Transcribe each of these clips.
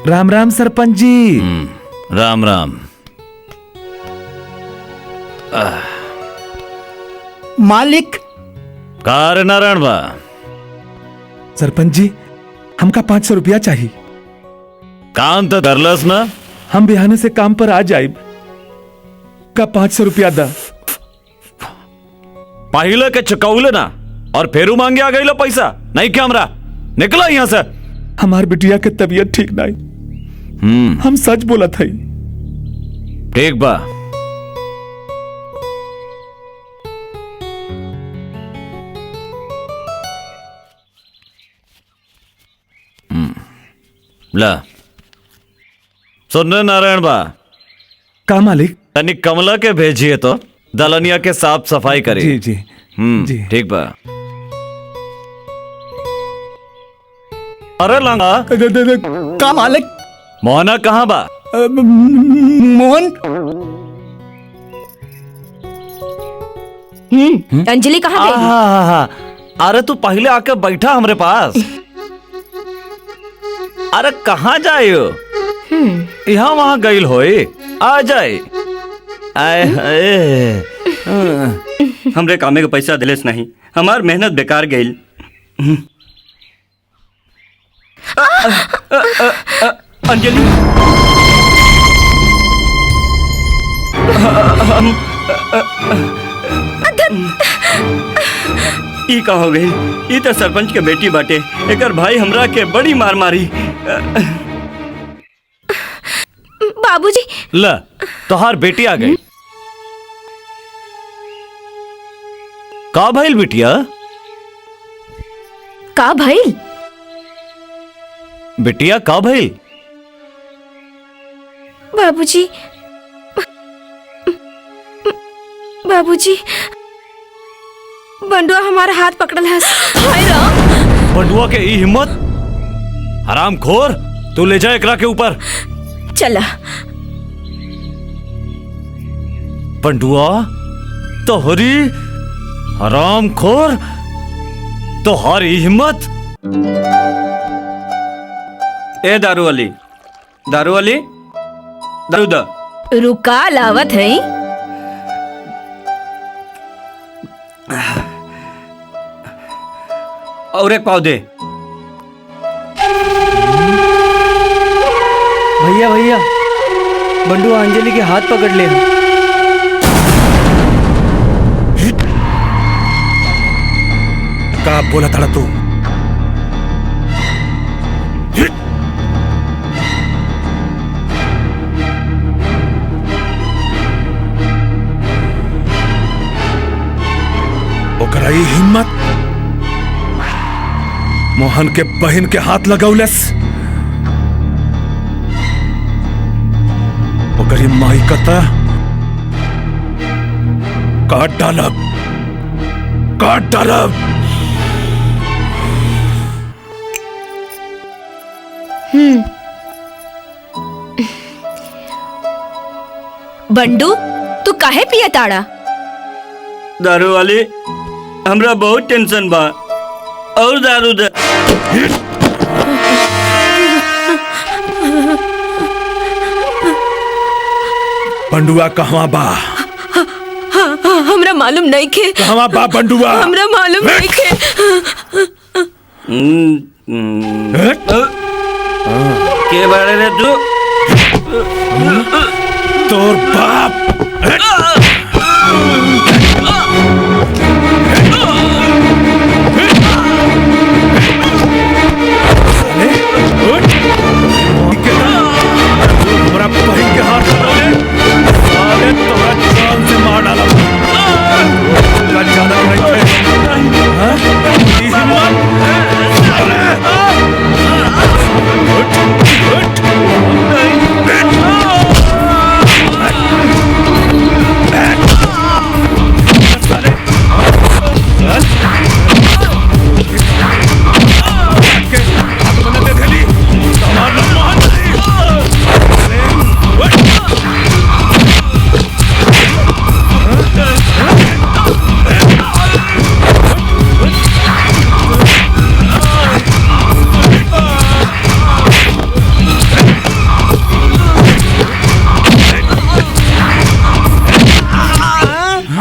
राम राम सरपंच जी। राम राम। मालिक। कार नारायण बा। सरपंच जी हमका 500 रुपया चाहिए। काम तो करलस ना। हम बिहाने से काम पर आ जाए का 500 रुपया दा। पहले के चुकाउले ना और फेरू मांगे आ गई पैसा नहीं क्या हमरा निकला यहाँ से। हमार बिटिया के तबीयत ठीक नहीं। हम सच बोला था। ठीक बा। ला सुनने नारायण बा। का मालिक? तनी कमला के भेजिए तो दलनिया के साफ सफाई करे। जी जी जी ठीक बा। अरे लांगा का मालिक? मोहना कहाँ बा? मोहन। अंजलि कहाँ गई? अरे तू पहले आके बैठा हमरे पास। अरे कहाँ जाए हो? यहाँ वहाँ गईल होई। आ जाए। हमरे कामे के पैसा दिलेस नहीं, हमार मेहनत बेकार गईल। अंजलि ई का हो गई? ई तो सरपंच के बेटी बाटे। एकर भाई हमरा के बड़ी मार मारी। बाबूजी। ला तोहार बेटी आ गई। का भइल बिटिया? का भइल? बिटिया का भइल? बाबूजी बाबूजी बंडुआ हमारा हाथ पकड़ल है। हाय राम। बंडुआ के ई हिम्मत? हरामखोर, तू ले जा एकरा के ऊपर। चला। बंडुआ तोहरी हरामखोर, तोहारी हिम्मत। ए दारू वाली, दारू वाली, दारू दा। रुका लावत है। और एक पाव दे। भैया भैया, बंडुआ अंजलि के हाथ पकड़ ले। का बोला था तू? ओकरा ई हिम्मत मोहन के बहन के हाथ लगौलस। ओकरी माई कता काट डालब, काट डालब। बंडू तू काहे पिया ताड़ा? दारू वाली, हमरा बहुत टेंशन बा और दारू दे। बंडुआ कहवा बा? हमरा मालूम नहीं खे। कहवा बा बंडुआ? हमरा मालूम नहीं खे। के बारे रे तू? तोर बाप। हमरा बहन के हाथ लगौले, साले तोरा जान से मार डाला। का ज्यादा नहीं है। हाँ? ई हिम्मत? उठ, उठ।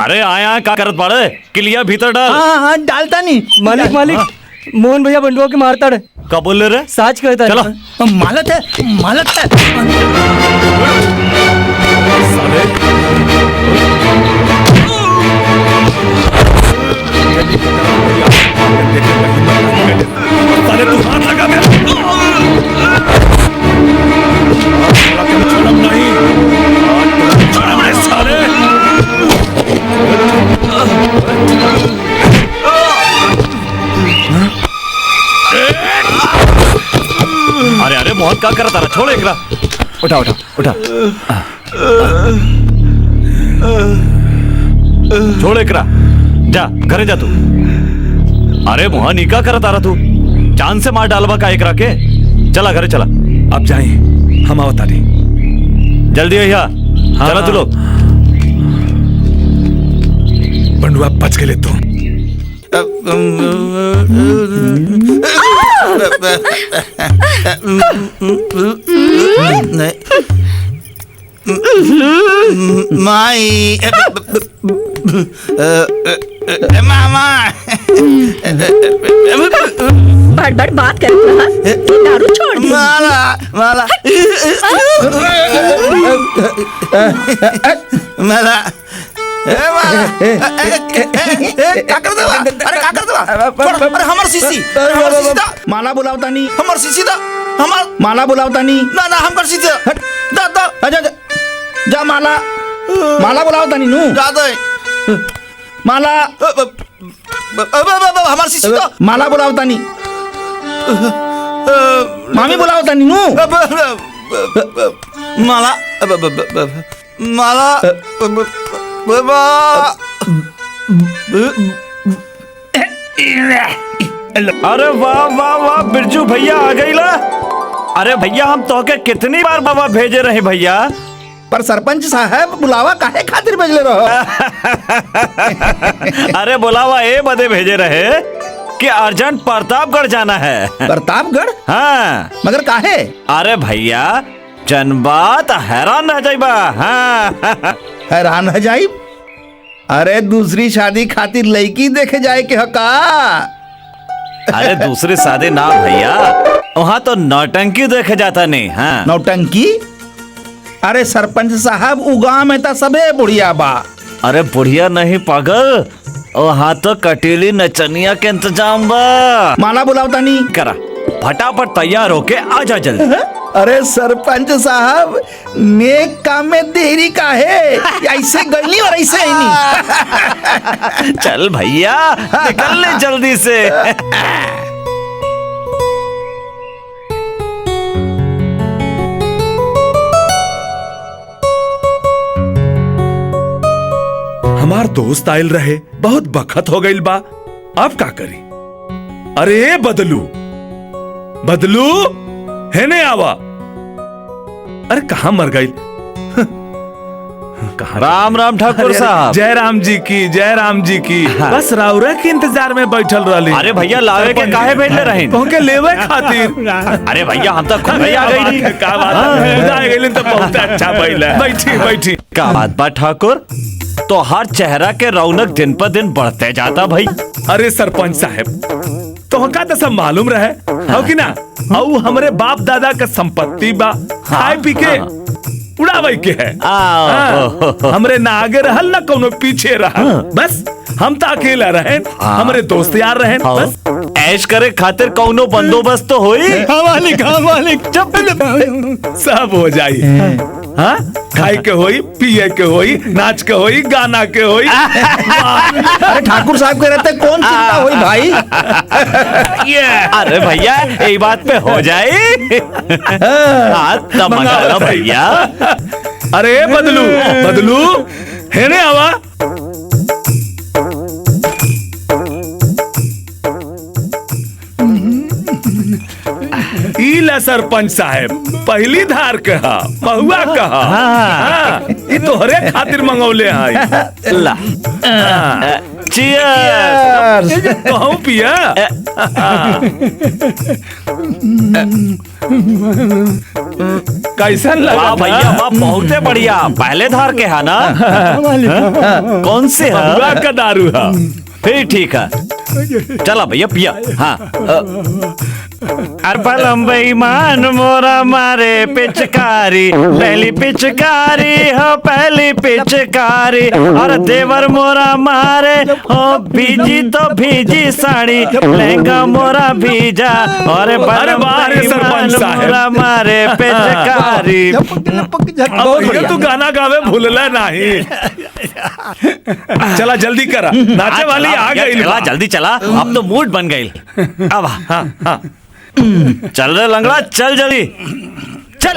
अरे आया का करत पड़े किलिया भीतर डाल। हाँ हाँ डालता नहीं। मालिक मालिक मोहन भैया बंडुआ के मारता है। कब बोल रहे? साच कहता है। चलो। मालत है मालत है। साले साले तू हाथ लगा मेरा छोड़म नहीं, छोड़म नहीं साले। अरे अरे मोहन का करत रहा? छोड़ एकरा। उठा उठा उठा। छोड़ एकरा, जा घरे जा तू। अरे मोहन का करत आ रहा तू? चांद से मार डालवा का एकरा के? चला घरे चला। अब जाए हम आवता नहीं। जल्दी भैया चला तू लोग। बंडुआ बच गए तो माई मामा बड़ बड़ बात कर रहा है। तू दारू छोड़ दी। माला माला माला क्या कर देवा? अरे क्या कर देवा? अरे हमर सीसी दा माला बुलावता नहीं। हमर सीसी दा हमर माला बुलावता नहीं। ना ना हमर सीसी हट दा दा जा जा जा माला माला बुलावता नहीं नु जा दे माला हमर सीसी दा माला बुलावता नहीं। मामी बुलावता नहीं नु माला माला बाबा अरे वाह वाह वाह बिरजू भैया आ गई ला। अरे भैया हम तो के कितनी बार बाबा भेजे रहे भैया, पर सरपंच साहब बुलावा काहे खातिर भेजले रहो? अरे बुलावा ए बदे भेजे रहे कि अर्जेंट प्रतापगढ़ जाना है। प्रतापगढ़? हाँ मगर काहे? अरे भैया जनबात हैरान रह जाइबा। हाँ हैरान है जाई। अरे दूसरी शादी खातिर लड़की देखे जाए के हका? अरे दूसरी शादी ना भैया, वहाँ तो नौटंकी देखे जाता नहीं। हाँ नौटंकी? अरे सरपंच साहब उगा में तो सबे बुढ़िया बा। अरे बुढ़िया नहीं पागल, वहाँ तो कटीली नचनिया के इंतजाम बा। माला बुलावता नहीं करा फटाफट तैयार होके आजा जल्दी। अरे सरपंच साहब नेक काम में देरी का है? ऐसे गली और ऐसे ही नहीं। चल भैया निकल ले जल्दी से। हमार दोस्त आयल रहे, बहुत बखत हो गई बा। अब का करी? अरे बदलू बदलू है ने आवा। अरे कहाँ मर गई? कहाँ? राम राम ठाकुर साहब। जय राम जी की, जय राम जी की। बस राउरा के इंतजार में बैठल रही। अरे भैया लावे के काहे भेजले रहे? के लेवे खातिर। अरे भैया हम तो खुद ही आ गई थी। का बात है, आ गई तो बहुत अच्छा भइला। बैठी बैठी। का बात बा ठाकुर, तो हर चेहरा के रौनक दिन पर दिन बढ़ते जाता भाई। अरे सरपंच साहब तो का तो सब मालूम रहे हो कि ना? औ हमरे बाप दादा का संपत्ति बा, खाए पी के उड़ावे के है। हमरे ना आगे रहल ना कोनो पीछे रहा। बस हम तो अकेला रहे, हमरे दोस्त यार रहे। बस ऐश करे खातिर कौनो बंदोबस्त तो होई। मालिक सब हो जाई। हाँ खाए के होई, पिए के होई, नाच के होई, गाना के होई। अरे ठाकुर साहब के रहते कौन चिंता हुई भाई? अरे भैया यही बात पे हो जाए। तब मंगाला भैया। अरे बदलू बदलू है ने आवा। इला सरपंच साहब पहली धार कहा महुआ कहा। ये तोहरे खातिर मंगौले हैं। ला चियर्स। कहूँ पिया। कैसा वाह लगा भैया वाह, बहुत बढ़िया। पहले धार के है ना? कौन से है? हमरा का दारू है। फिर ठीक है, चला भैया पिया। हाँ अरे बेईमान मोरा मारे पिचकारी, पहली पिचकारी हो पहली पिचकारी। और देवर मोरा मारे हो भीजी तो भीजी साड़ी, लहंगा मोरा भीजा। और सरपंच साहब। मोरा मारे पिचकारी। अब भैया तू गाना गावे भूलला नहीं। चला जल्दी करा, नाचे वाली आ गई। चला जल्दी चला, अब तो मूड बन गई। अब हाँ चल रे लंगड़ा, चल जल्दी चल।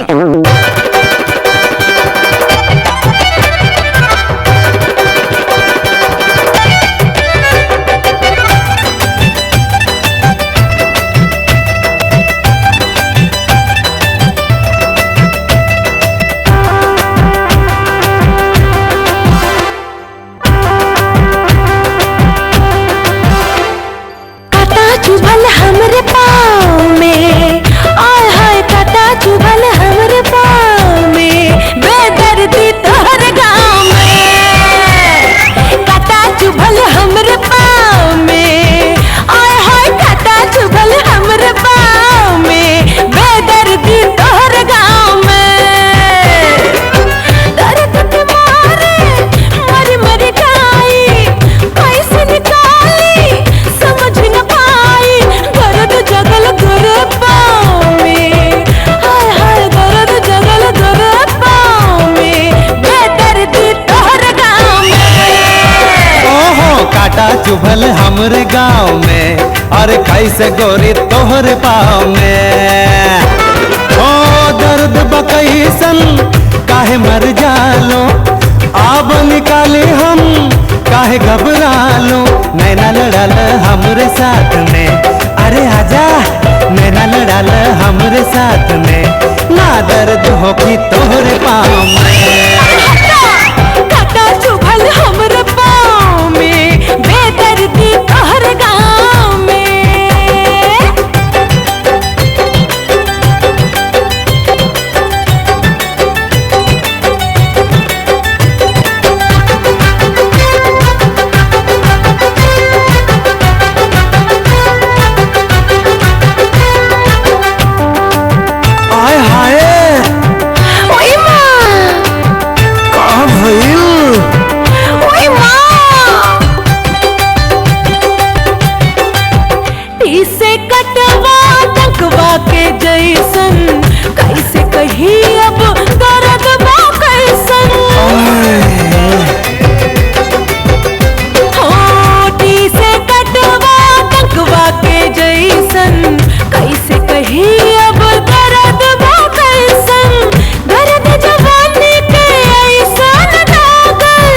चुभल हमरे पाँव में, आय हाय काटा चुभल हमरे पाँव में, बेदर्दी तोहर गाँव में। काटा चुभल हमरे पाँव में, आय हाय काटा चुभल हमरे पाँव में, बेदर्दी तोहर गाँव में। दर्द के मारे मर मर जाई, कैसे निकाली समझ न पाई। दर्द जगल गोरे पाँव में, हाय हाय दर्द जगल गोरे पाँव में, बेदर्दी तोहर गाँव में। ओहो काटा चुभल हमरे गाँव में, और कैसे गोरी तोहरे पाँव में। ओ दर्द बकैसन काहे मर जालो, आब निकाले हम काहे घबरालो। नैना लड़ल हमरे साथ में, अरे आजा नैना लड़ल हमरे साथ में, ना दर्द होगी तोहरे पाँव में। काटा चुभल हमरे पाँव में, बेदर्दी तोहर गाँव में। आय हाय ओए माँ, का भइल? ओए माँ। इसे कटवा टकवा के जैसन, कैसे कही अब दर्द बा कैसन। होठ से कटवा टकवा के जैसन, कैसे कही अब दर्द बा कैसन। दर्द जवानी के ऐसन लागल,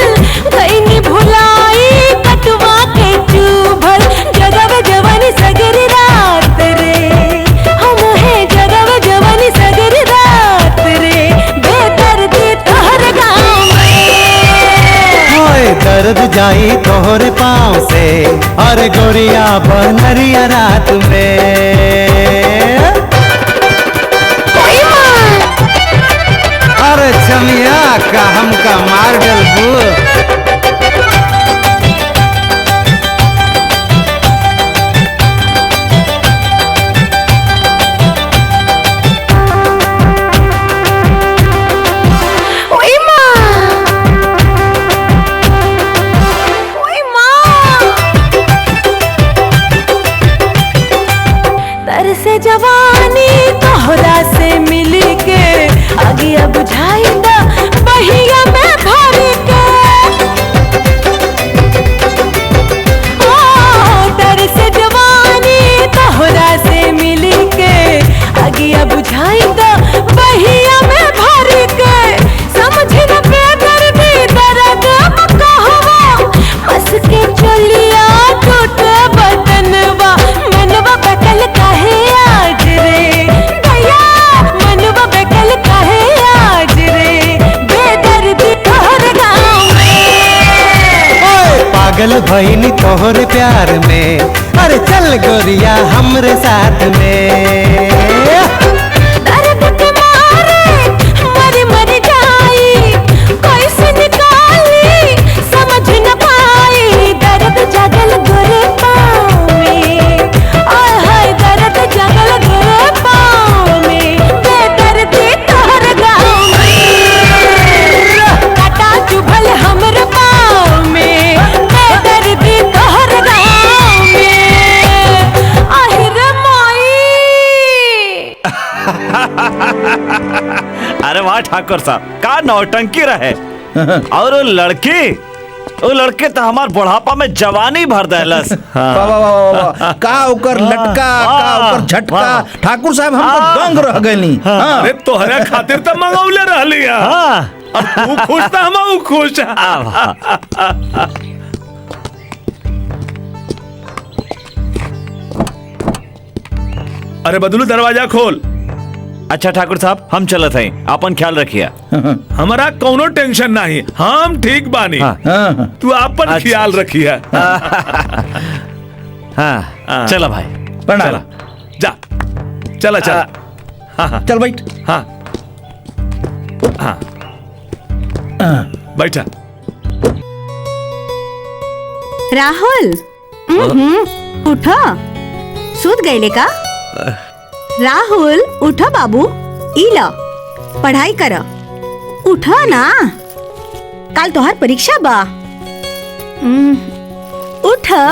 गईनी भुलाई कटवा के चुभल। जगव जवानी सगरी रात रे, हम है जगव जवानी सगरी रात रे, बेदर्दी तोहर गाँव में। हाय दर्द जाई तोहरे पाँव से, और गोरिया बनरिया रात में। ओए माँ, अरे छमिया का हमका मार डलबू। ओए माँ, ओए माँ। तरसे जवानी तोहरा से मिल के, आगिया बुझाई दा बहिया में भर के। ओ तरसे जवानी तोहरा से मिल के, आगिया बुझाई दा बहिया में भर के। समझ न बेदर्दी दर्द अब कहवा, हंस के चलिया टूट बदनवा। मनवा बकल काहे आज रे, दया मनवा बकल काहे आज पागल भइनी तोहरे प्यार में, अरे चल गोरिया हमरे साथ में। दर्द के मारे मर मर जाई, कैसे निकाली समझ न पाई। दर्द जगल गोरे पाँव में, आय हाय दर्द जगल गोरे पाँव में। बेदर्दी तोहर गाँव में, काटा चुभल हमर पाँव में। बेदर्दी तोहर गाँव में, आहिर माई। अरे वाह ठाकुर साहब, का नौटंकी रहे। और वो लड़के तो हमार बुढ़ापा में जवानी भर देलस। वाह वाह वाह वाह, का ओकर लटका, का ओकर झटका, ठाकुर साहब हम तो दंग रह गइली। अरे तोहरा खातिर तो मंगौले रहली है। अब तू खुश था, हम खुश। अरे बदलू दरवाजा खोल। अच्छा ठाकुर साहब, हम चलत हैं, अपन ख्याल रखिए। हमारा कोनो टेंशन नहीं, हम ठीक बानी। तू अपन ख्याल रखिए। हाँ चला भाई, चला जा, चला चला। हाँ चल बैठ। हाँ हाँ बैठा। राहुल, उठो, सूत गईले का? राहुल उठो बाबू, ई लो पढ़ाई करो, उठो ना, कल तोहर परीक्षा बा। उठो,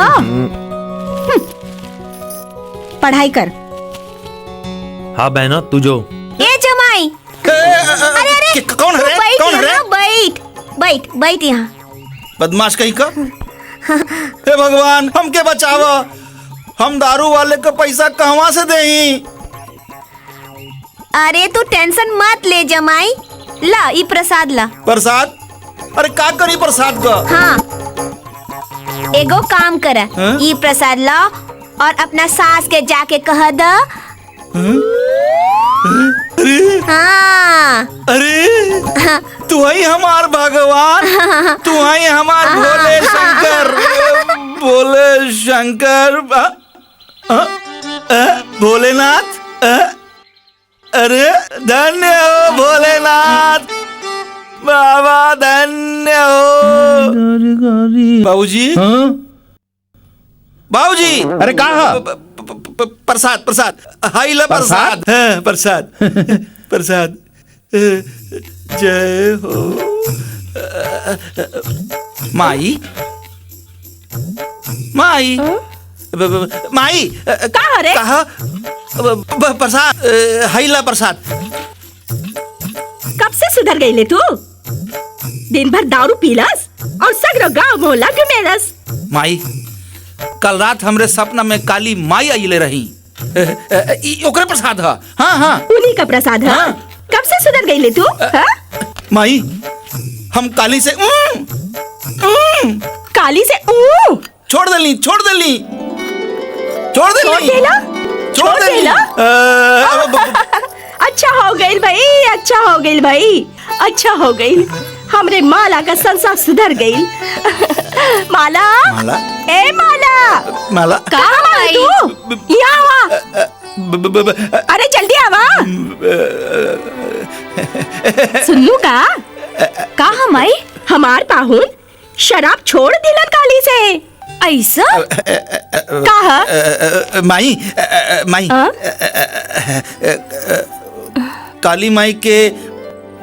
पढ़ाई कर। हाँ बहना तू जो। ए जमाई, अरे अरे कौन है? कौन है? बैठ बैठ बैठ यहाँ। बदमाश कहीं का। हे भगवान, हमके बचावा, हम दारू वाले को पैसा कहवा से देही। अरे तू टेंशन मत ले जमाई, ला ई प्रसाद ला। प्रसाद? अरे का करी प्रसाद का? हाँ, एगो काम कर, ई प्रसाद ला और अपना सास के जाके कह द। हाँ। अरे तू ही हमार भगवान, तू ही हमार भोले शंकर, भोले शंकर, भोलेनाथ। अरे धन्य हो भोलेनाथ, बाबा धन्य हो। बाबूजी, बाबूजी, अरे कहा? प्रसाद प्रसाद, हाई ला प्रसाद। प्रसाद प्रसाद, जय हो। माई माई माई, कहा रे? कहा प्रसाद, हाइला प्रसाद। कब से सुधर गई ले तू? दिन भर दारू पीलस और सगरो गांव मोहल्ला घुमेलस। माई, कल रात हमरे सपना में काली माई आइले रही, ओकरे प्रसाद है। हाँ हाँ, उन्हीं का प्रसाद है। हाँ। कब से सुधर गई ले तू? माई, हम काली से काली से छोड़ देली, छोड़ देली, छोड़ छोड़ देली, देला? छोड़ देली। अच्छा हो गई भाई, अच्छा हो गई भाई, अच्छा हो गई। हमरे माला का संसार सुधर गई। माला, माला, ए माला, माला, कहाँ है तू? यहाँ आवा। अरे जल्दी आवा। सुनलू का? कहा माई? हमार पाहुन शराब छोड़ दिलन काली से। ऐसा? कहा? माई, माई, काली माई के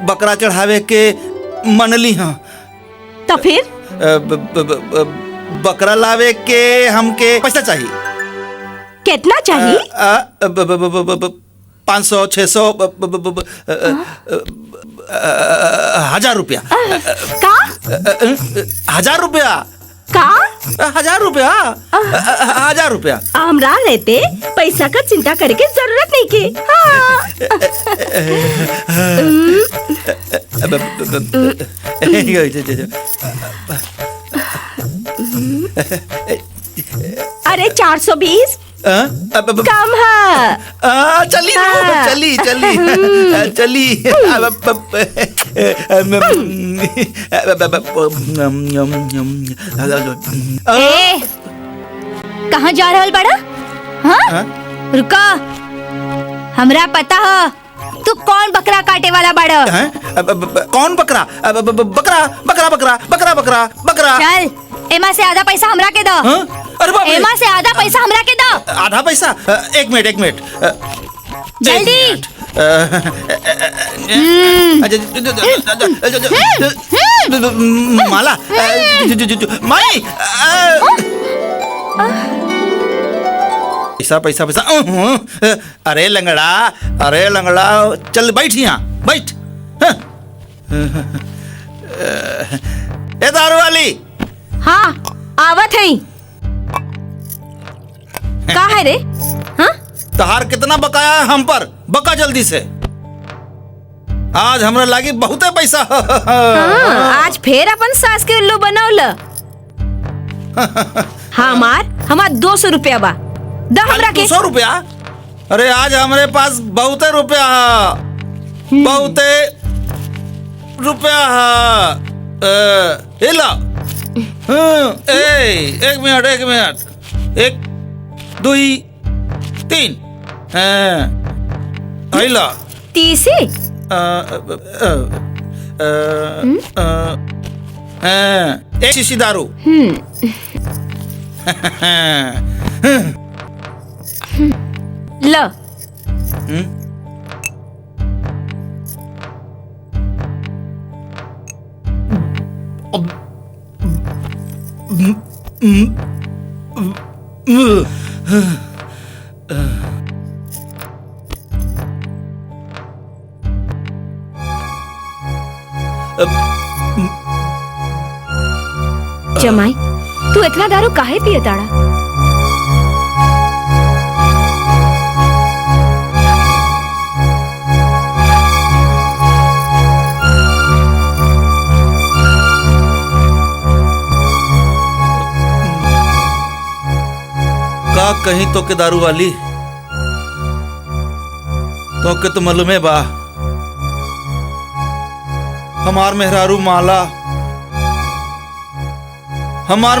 बकरा चढ़ावे के मनली हाँ। तो फिर बकरा लावे के हमके पैसा चाहिए। कितना चाहिए? 500, 600, 1000 रुपया। का? 1000 रुपया का? 1000 रुपया, 1000 रुपया। हमरा रहते पैसा का चिंता करे के जरूरत नहीं की। हाँ। अरे 420, काम है। चली हाँ। चली चली चली ए, कहाँ जा रहल बड़ा? हाँ? रुका, हमरा पता हो तू कौन बकरा काटे वाला बड़ा। कौन बकरा? बकरा बकरा बकरा बकरा बकरा बकरा। चल, एमा से आधा पैसा हमरा के दो। अरे बाप रे। एमा से आधा पैसा हमरा के दो। आधा पैसा? एक मिनट जल्दी। माला माई पैसा पैसा पैसा। अरे लंगड़ा चल बैठ यहाँ बैठ। ए दारू वाली। हाँ, आवत है। का है रे? हाँ? तहार कितना बकाया है हम पर? बका जल्दी से, आज हमरा लागी बहुते पैसा। हाँ, आज फिर अपन सास के उल्लू बनौल। हमार 200 रुपया बा, दा हमरा के। 200 रुपया? अरे आज हमारे पास बहुते रुपया है, बहुते रुपया है। ला एक मिनट 1 2 3 ला तीसी। एक शीशी दारू। लो। जमाई, तू इतना दारू काहे पिए ताड़ा? का कहीं तो के दारू वाली, तो के तो मालूम है बा हमार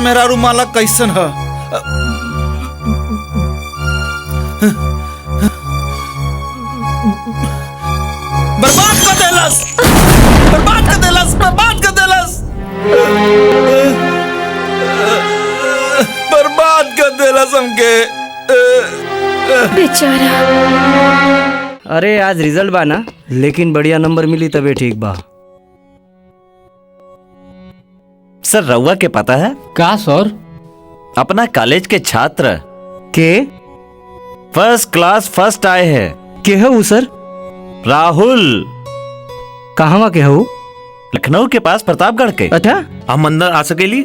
मेहरारू माला कैसन है। बर्बाद कर देलस हमके। बेचारा। अरे आज रिजल्ट बा ना, लेकिन बढ़िया नंबर मिली तबे ठीक बा। सर, रउआ के पता है का सर? अपना कॉलेज के छात्र के फर्स्ट क्लास फर्स्ट आए हैं। के हो सर? राहुल। कहवा के हो? लखनऊ के पास प्रतापगढ़ के। अच्छा, हम अंदर आ सकेली?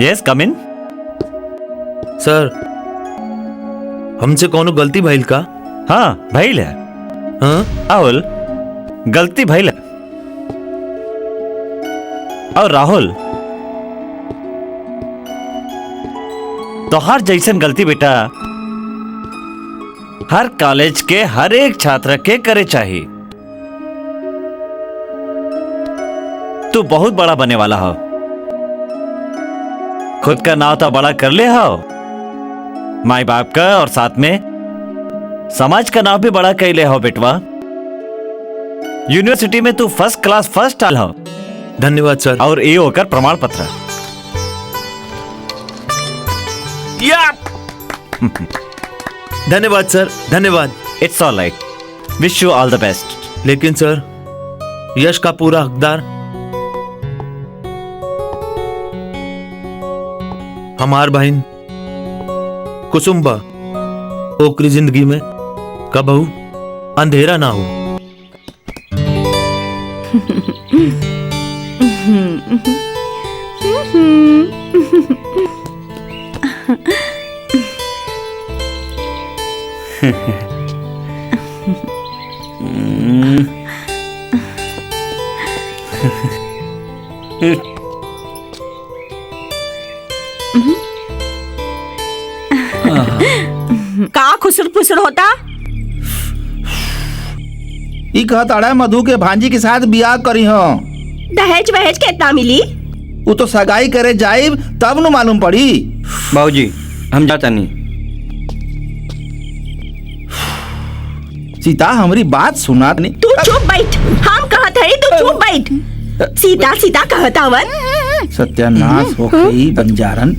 यस, कम इन। सर, हमसे कौनो गलती भइल का? हाँ, भइल है। हाँ? राहुल, गलती भइल है। और राहुल, तोहार जैसन गलती बेटा हर कॉलेज के हर एक छात्र के करे चाहिए। तू बहुत बड़ा बने वाला हो, खुद का नाव तो बड़ा कर ले हो, माई बाप का और साथ में समाज का नाव भी बड़ा कर ले हो बेटवा। यूनिवर्सिटी में तू फर्स्ट क्लास फर्स्ट आल हो। धन्यवाद सर। और ये होकर प्रमाण पत्र। धन्यवाद सर, धन्यवाद। It's all right, wish you all the best. लेकिन सर, यश का पूरा हकदार हमार बहन कुसुम बा। ओकरी जिंदगी में कबहू अंधेरा ना हो। का खुसर फुसर होता? ई कहत अड़ा मधु के भांजी के साथ बियाह करी हो। दहेज वहेज कितना मिली? वो तो सगाई करे जाइब तब न मालूम पड़ी। बाबूजी हम जाता नहीं। सीता हमारी बात सुना नहीं। तू चुप बैठ, हम कहत है तू चुप बैठ। सीता सीता कहता वन। सत्यानाश हो गई बंजारन।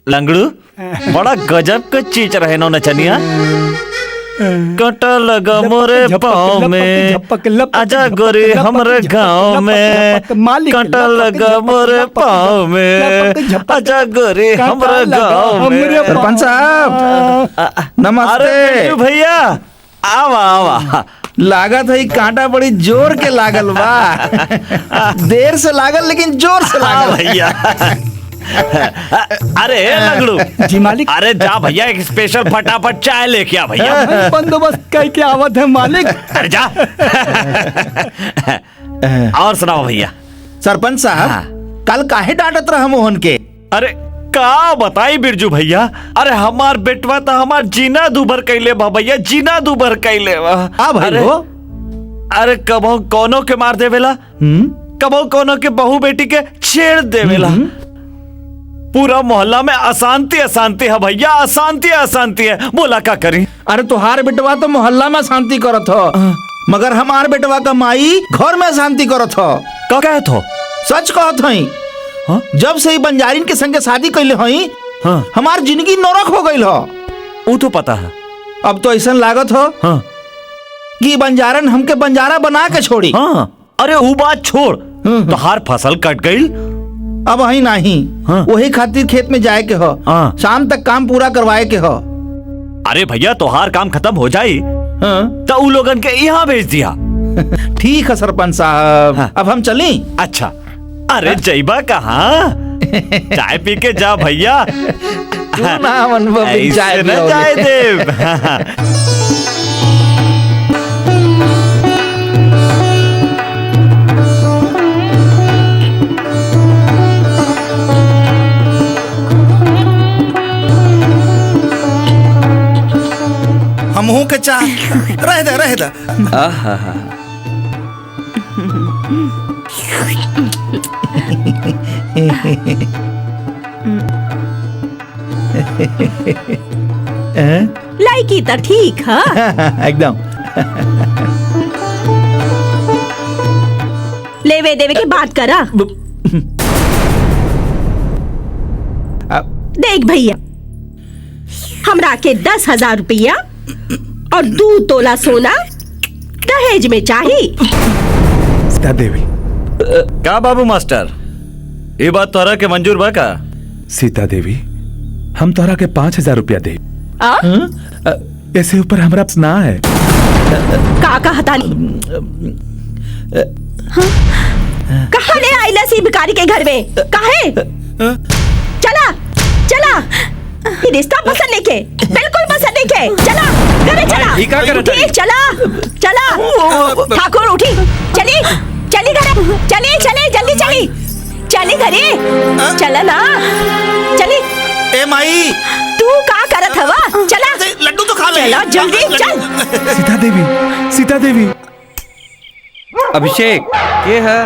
लंगड़ू बड़ा गजब का चीज रहे नो नचनिया। कांटा लगा मोरे पाँव में, आजा गोरी हमरे गाँव में। कांटा लगा मोरे पाँव में, आजा गोरी हमरे गाँव में। सरपंच साहब नमस्ते। अरे भैया आवा आवा। लागत है कांटा बड़ी जोर के लागल बा। देर से लागल लेकिन जोर से लागल भैया। अरे लंगड़ू जी मालिक। अरे जा भैया एक स्पेशल फटाफट चाय लेके आ भैया। बंदोबस्त करके आवत है मालिक। अरे जा। और सुनाओ भैया। सरपंच साहब कल काहे डांटत रहा मोहन के? अरे का बताई बिरजू भैया। अरे हमार बेटवा तो हमार जीना दुबर कैले बा भैया, जीना दुबर कैले बा। भाई हो? अरे कबो कोनो के मार देवेला, कबो कोनो के बहू बेटी के छेड़ देवेला। पूरा मोहल्ला में अशांति अशांति है भैया, अशांति अशांति है। बोला क्या करी? अरे तुहार बेटवा तो मोहल्ला में शांति करत हो, मगर हमार बेटवा का माई घर में शांति करत हो। का कहत हो? सच कहत हई। जब से ही बंजारिन के संगे शादी कैले हई हमार जिंदगी नरक हो गई हो। वो तो पता है। अब तो ऐसा लागत हो कि बंजारन हमके बंजारा बना के छोड़ी। अरे वो बात छोड़, तो हार फसल कट गई। अब वही नहीं, वही खातिर खेत में जाए के हो, शाम तक काम पूरा करवाए के हो। अरे भैया तोहार काम खत्म हो जाई तो उ लोगन के यहाँ भेज दिया। ठीक है सरपंच साहब, अब हम चली। अच्छा अरे जईबा कहाँ? चाय पी के जा भैया। चाय न जाए देव। हमहू के चाह रह दे रह दे। लाइकी तो ठीक है एकदम। लेवे देवे की बात करा। देख भैया, हमरा के 10,000 रुपया और 2 तोला सोना दहेज में चाहिए। सीता देवी का बाबू मास्टर, ये बात तोरा के मंजूर बा का? सीता देवी हम तोरा के 5,000 रुपया दे। ऐसे ऊपर हमरा ना है। का कहता नहीं? कहाँ ले आइला सी भिखारी के घर में? काहे? चला चला, ये रिश्ता पसंद नहीं के, बिल्कुल पसंद नहीं के। चला घरे चला। उठी, चला चला। ठाकुर उठी, चली चली घरे, चली चली जल्दी चली, चली घरे, चला ना, चली। ए माई तू का करत हवा? चला लड्डू तो खा ले। चला जल्दी चल। सीता देवी, सीता देवी। अभिषेक ये है।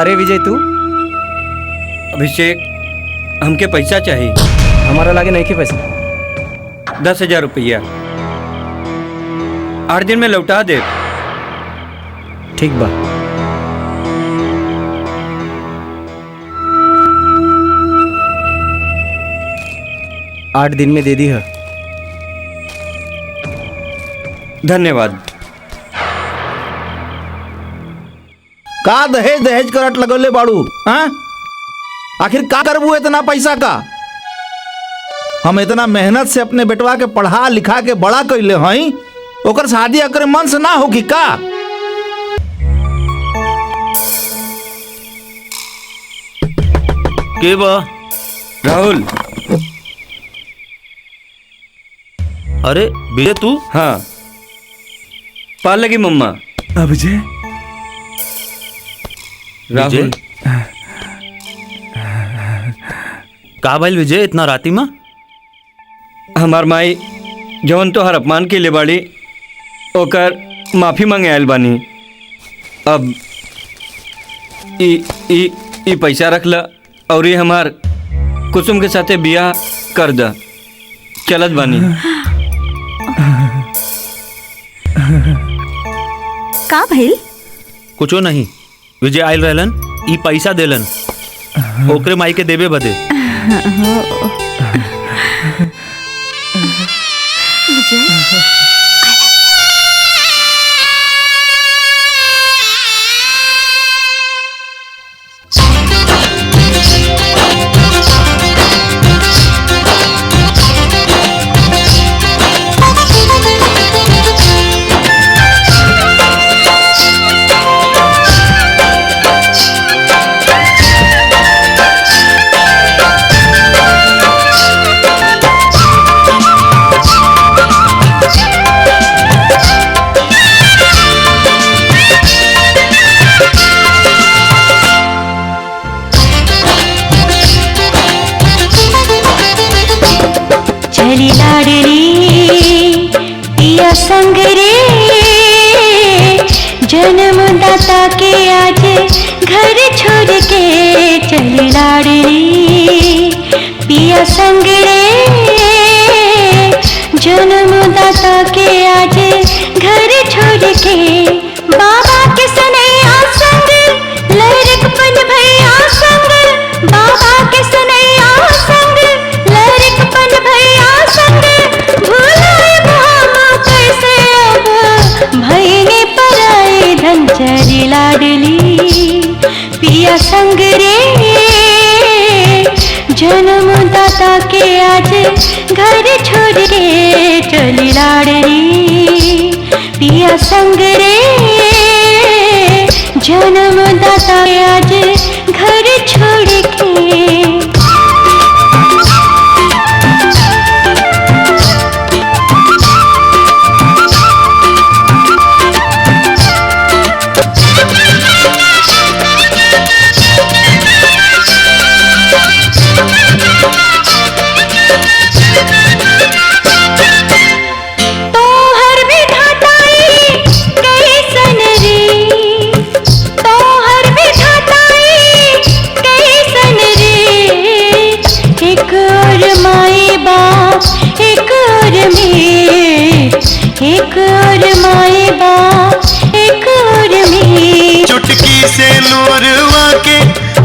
अरे विजय तू? अभिषेक हमके पैसा चाहिए। हमारा लागे नहीं के पैसा। 10,000 रुपया 8 दिन में लौटा दे। ठीक बा। आठ दिन में दे दी है। धन्यवाद। का दहेज दहेज करट लगोले बाड़ू? हाँ आखिर का करबू इतना पैसा का? हम इतना मेहनत से अपने बेटवा के पढ़ा लिखा के बड़ा कैले हई, ओकर शादी अकर मन से ना होगी का? के बा? राहुल। अरे विजय तू? हाँ पाल लगी मम्मा। विजय राहुल का भाई विजय इतना राती में? हमार माई जौन तो हर अपमान के लिए बाड़ी ओकर माफी मांगे आयल बानी। अब ई पैसा रख ला और ये हमार कुसुम के साथे बियाह कर दा। चलत बानी। का भइल? कुछो नहीं, विजय आयल रहलन, ई पैसा देलन ओकरे माई के देवे बदे। चली लाडली पिया संग रे, जन्मदाता के आज घर छोड़ के चली लाडली पिया संग रे, जन्मदाता के आज घर छोड़ के बाबा के सनैया संग लहरकपन भैया संग, बाबा के सनैया संग लहरकपन भैया संग, भूलाए भामा कैसे अब भईने पराए धन चली लाडली पिया संग रे, जन्मदाता के आज घर छोड़ के चली लाडली पिया संग रे, जन्मदाता के आज घर छोड़ के। एक और माए बाप एक और में, चुटकी से नूरवा के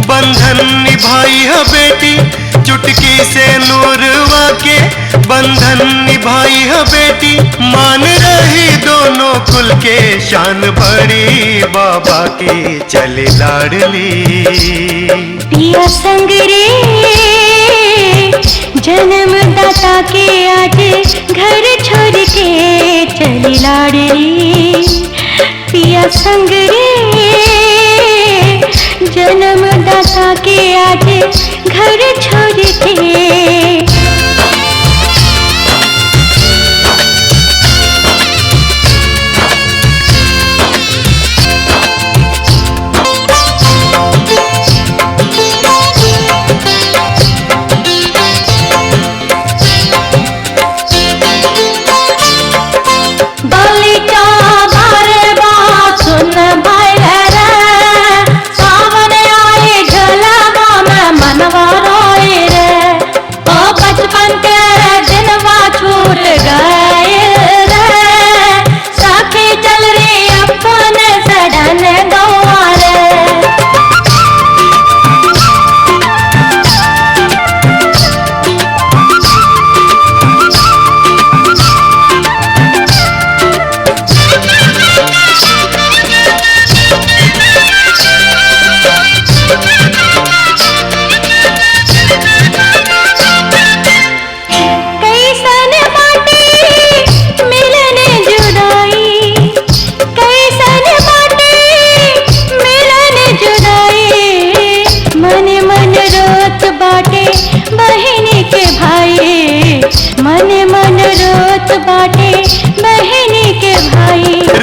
बंधन निभाई है बेटी, चुटकी से नूरवा के बंधन निभाई है बेटी, मान रही दोनों कुल के शान बड़ी बाबा की चले लाडली पिया संग रे, जन्मदाता के आज घर छोड़ के चली लाडली पिया संग रे, जन्मदाता के आज घर छोड़ के।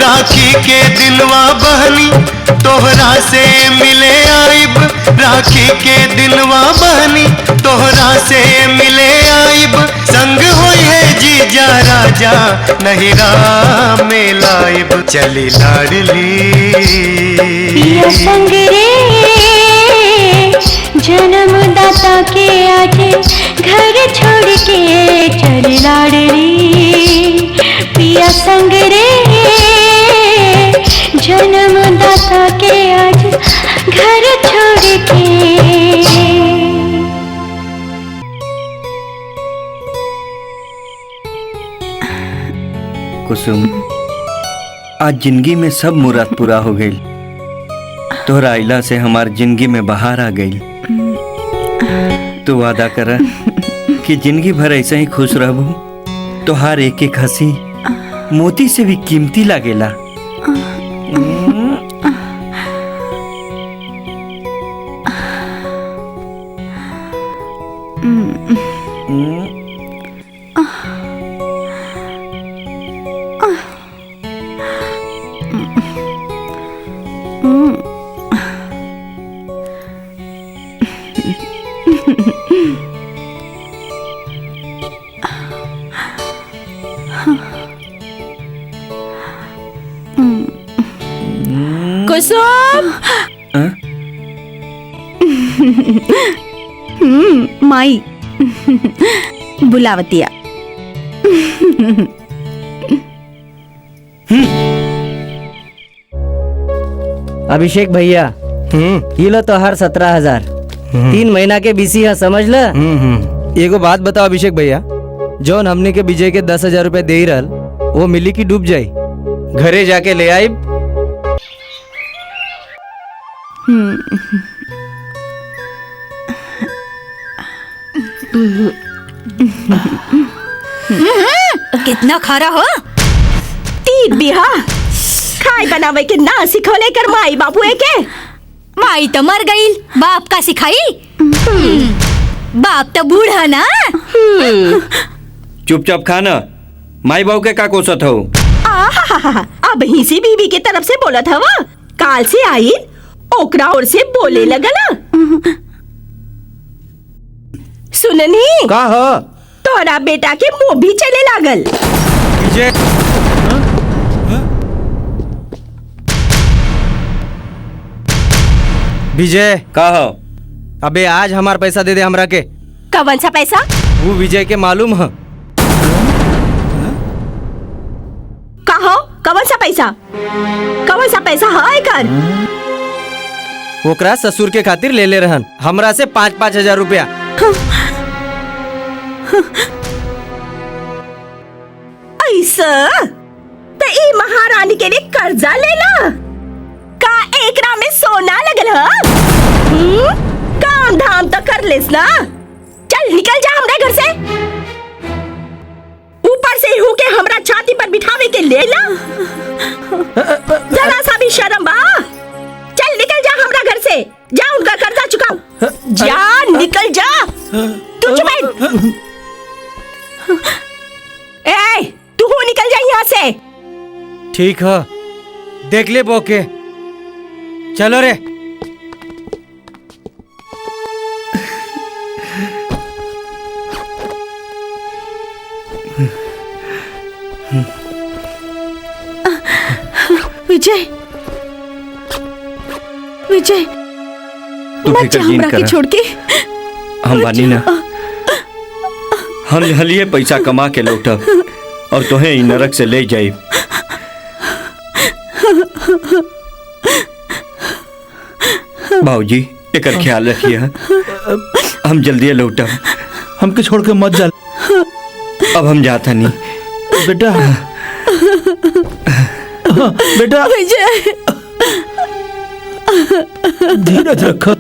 राखी के दिनवा बहनी तोहरा से मिले आइब, राखी के दिनवा बहनी तोहरा से मिले आइब, संग होई है जीजा राजा नहीं राम में लाइब, चली लाडली पिया संग रे जन्मदाता के आज घर छोड़ के चल लाडली, पिया संग रे जन्मदाता के आज घर छोड़ के। कुसुम, आज जिंदगी में सब मुराद पूरा हो गई। तोहरा आइला से हमार जिंदगी में बहार आ गई। तू वादा कर कि जिंदगी भर ऐसे ही खुश रहबू। तोहार एक एक हंसी मोती से भी कीमती लागेला। कुसुम माई बुलावतिया। अभिषेक भैया ये लो तो हर 17,000 3 महीना के बीसी है, समझ ल। एगो बात बताओ अभिषेक भैया, जौन हमने के विजय के 10,000 रुपए दे रहल वो मिली की डूब जाई? घरे जाके ले आई। कितना खारा हो। तीन बिहा खाए बनावे के ना सिखोले कर माई बाबू के। माई तो मर गई, बाप का सिखाई। बाप तो बूढ़ा ना। चुपचाप खाना, माई बाबू के का कोसत हो। अब ही से बीबी के तरफ से बोला था वो, काल से आई ओकरा और से बोले लगला। सुननी का हो? तोरा बेटा के मुंह भी चले लागल। विजय विजय का हो? अबे आज हमार पैसा दे दे हमरा के। कवन सा पैसा? वो विजय के मालूम है। कहो कवन सा पैसा? कवन सा पैसा है कर? ओकरा ससुर के खातिर ले ले रहन हमरा से 5-5 हजार रुपया। ऐसा तो ई महारानी के लिए कर्जा लेला का? एकरा में सोना लगल है? काम धाम तो कर लेस ना। चल निकल जा हमरा घर से। ऊपर से हूँ के हमरा छाती पर बिठावे के लेला। जरा सा भी शर्म बा। चल निकल जा हमरा घर से, जा उनका कर्जा चुकाओ। जा निकल जा। तू चुप बैठ। ए तू निकल जा यहाँ से। ठीक है, देख ले बोके। चलो रे। विजय विजय तू मत फिकर जा जीन हमरा के करा। छोड़ के। हम बानी ना, हम हलिए पैसा कमा के लौटब और तोहे ई नरक से ले जाई। बाबूजी एकर ख्याल रखिए। हम जल्दी लौटब। हमके छोड़ के मत जा। अब हम जाता नहीं। बेटा बेटा विजय धीरज रखो,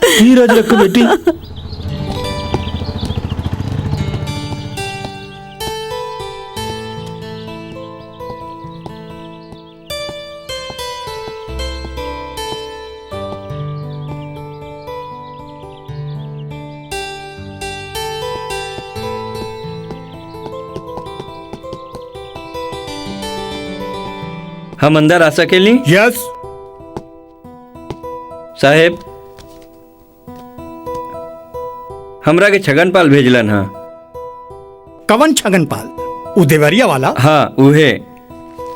धीरज रखो बेटी। हम अंदर आ सकेली? यस साहेब, हमरा के छगनपाल भेजलन हा। कवन छगनपाल? उ देवरिया वाला? हाँ उहे।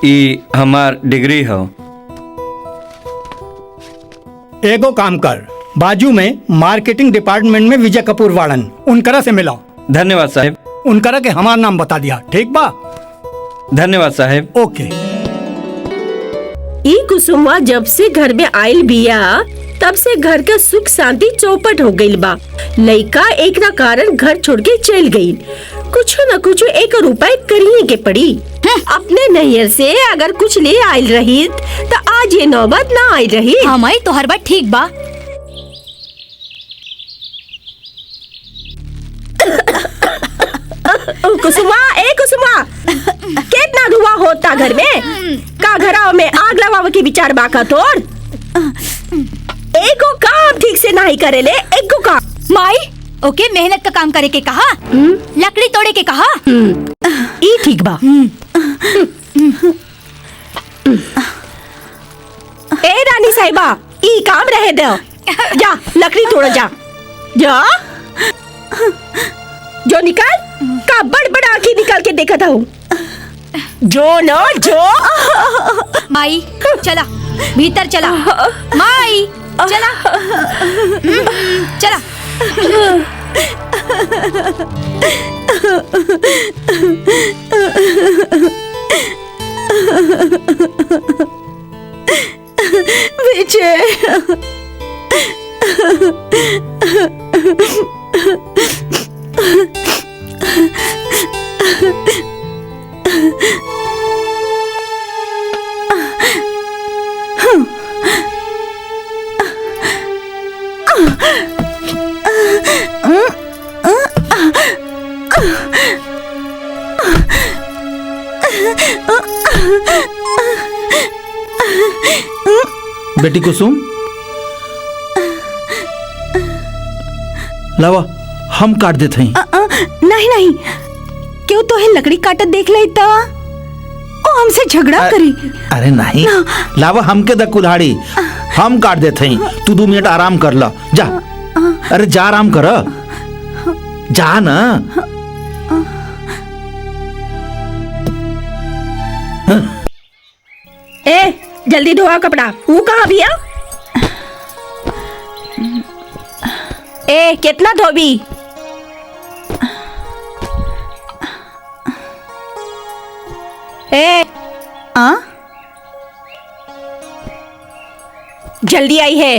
ई हमार डिग्री हो। एगो काम कर, बाजू में मार्केटिंग डिपार्टमेंट में विजय कपूर वाड़न, उनकरा से मिला। धन्यवाद साहेब। उनकरा के हमार नाम बता दिया, ठीक बा? धन्यवाद साहेब। ओके। ई कुसुमवा जब से घर में आयल बिया तब से घर का सुख शांति चौपट हो गइल बा। लइका एक ना कारण घर छोड़ के चल गई। कुछ न कुछ एक उपाय करिए के पड़ी। अपने नैयर से अगर कुछ ले आयल रही तो आज ये नौबत ना आई रही। हाँ माई तो हर बात ठीक बा। कुसुमा, ए कुसुमा, कितना धुआं होता घर में? का घराव में आग लगावे के विचार बाका तोर? एको काम ठीक से नहीं करेले, एको काम। माई ओके मेहनत का काम करे के कहा, लकड़ी तोड़े के कहा। ई ठीक बा। ए रानी साहिबा, ई काम रहे दो। जा लकड़ी तोड़ जा। जा जो निकाल, का बड़ बड़ आंखें निकाल के देखा था। जो न जो। माई चला भीतर चला। माई चला चला। विजय बेटी कुसुम, लावा हम काट देते हैं। नहीं नहीं, क्यों तो है लकड़ी काटत देख ले तो ओ हमसे झगड़ा करी। अरे नहीं, लावा हमके द कुल्हाड़ी, हम काट देते हैं। तू 2 मिनट आराम कर ला, जा। अरे जा आराम कर, जा ना। ए जल्दी धोआ कपड़ा। वो कहाँ भैया? ए कितना धोबी? ए जल्दी आई है।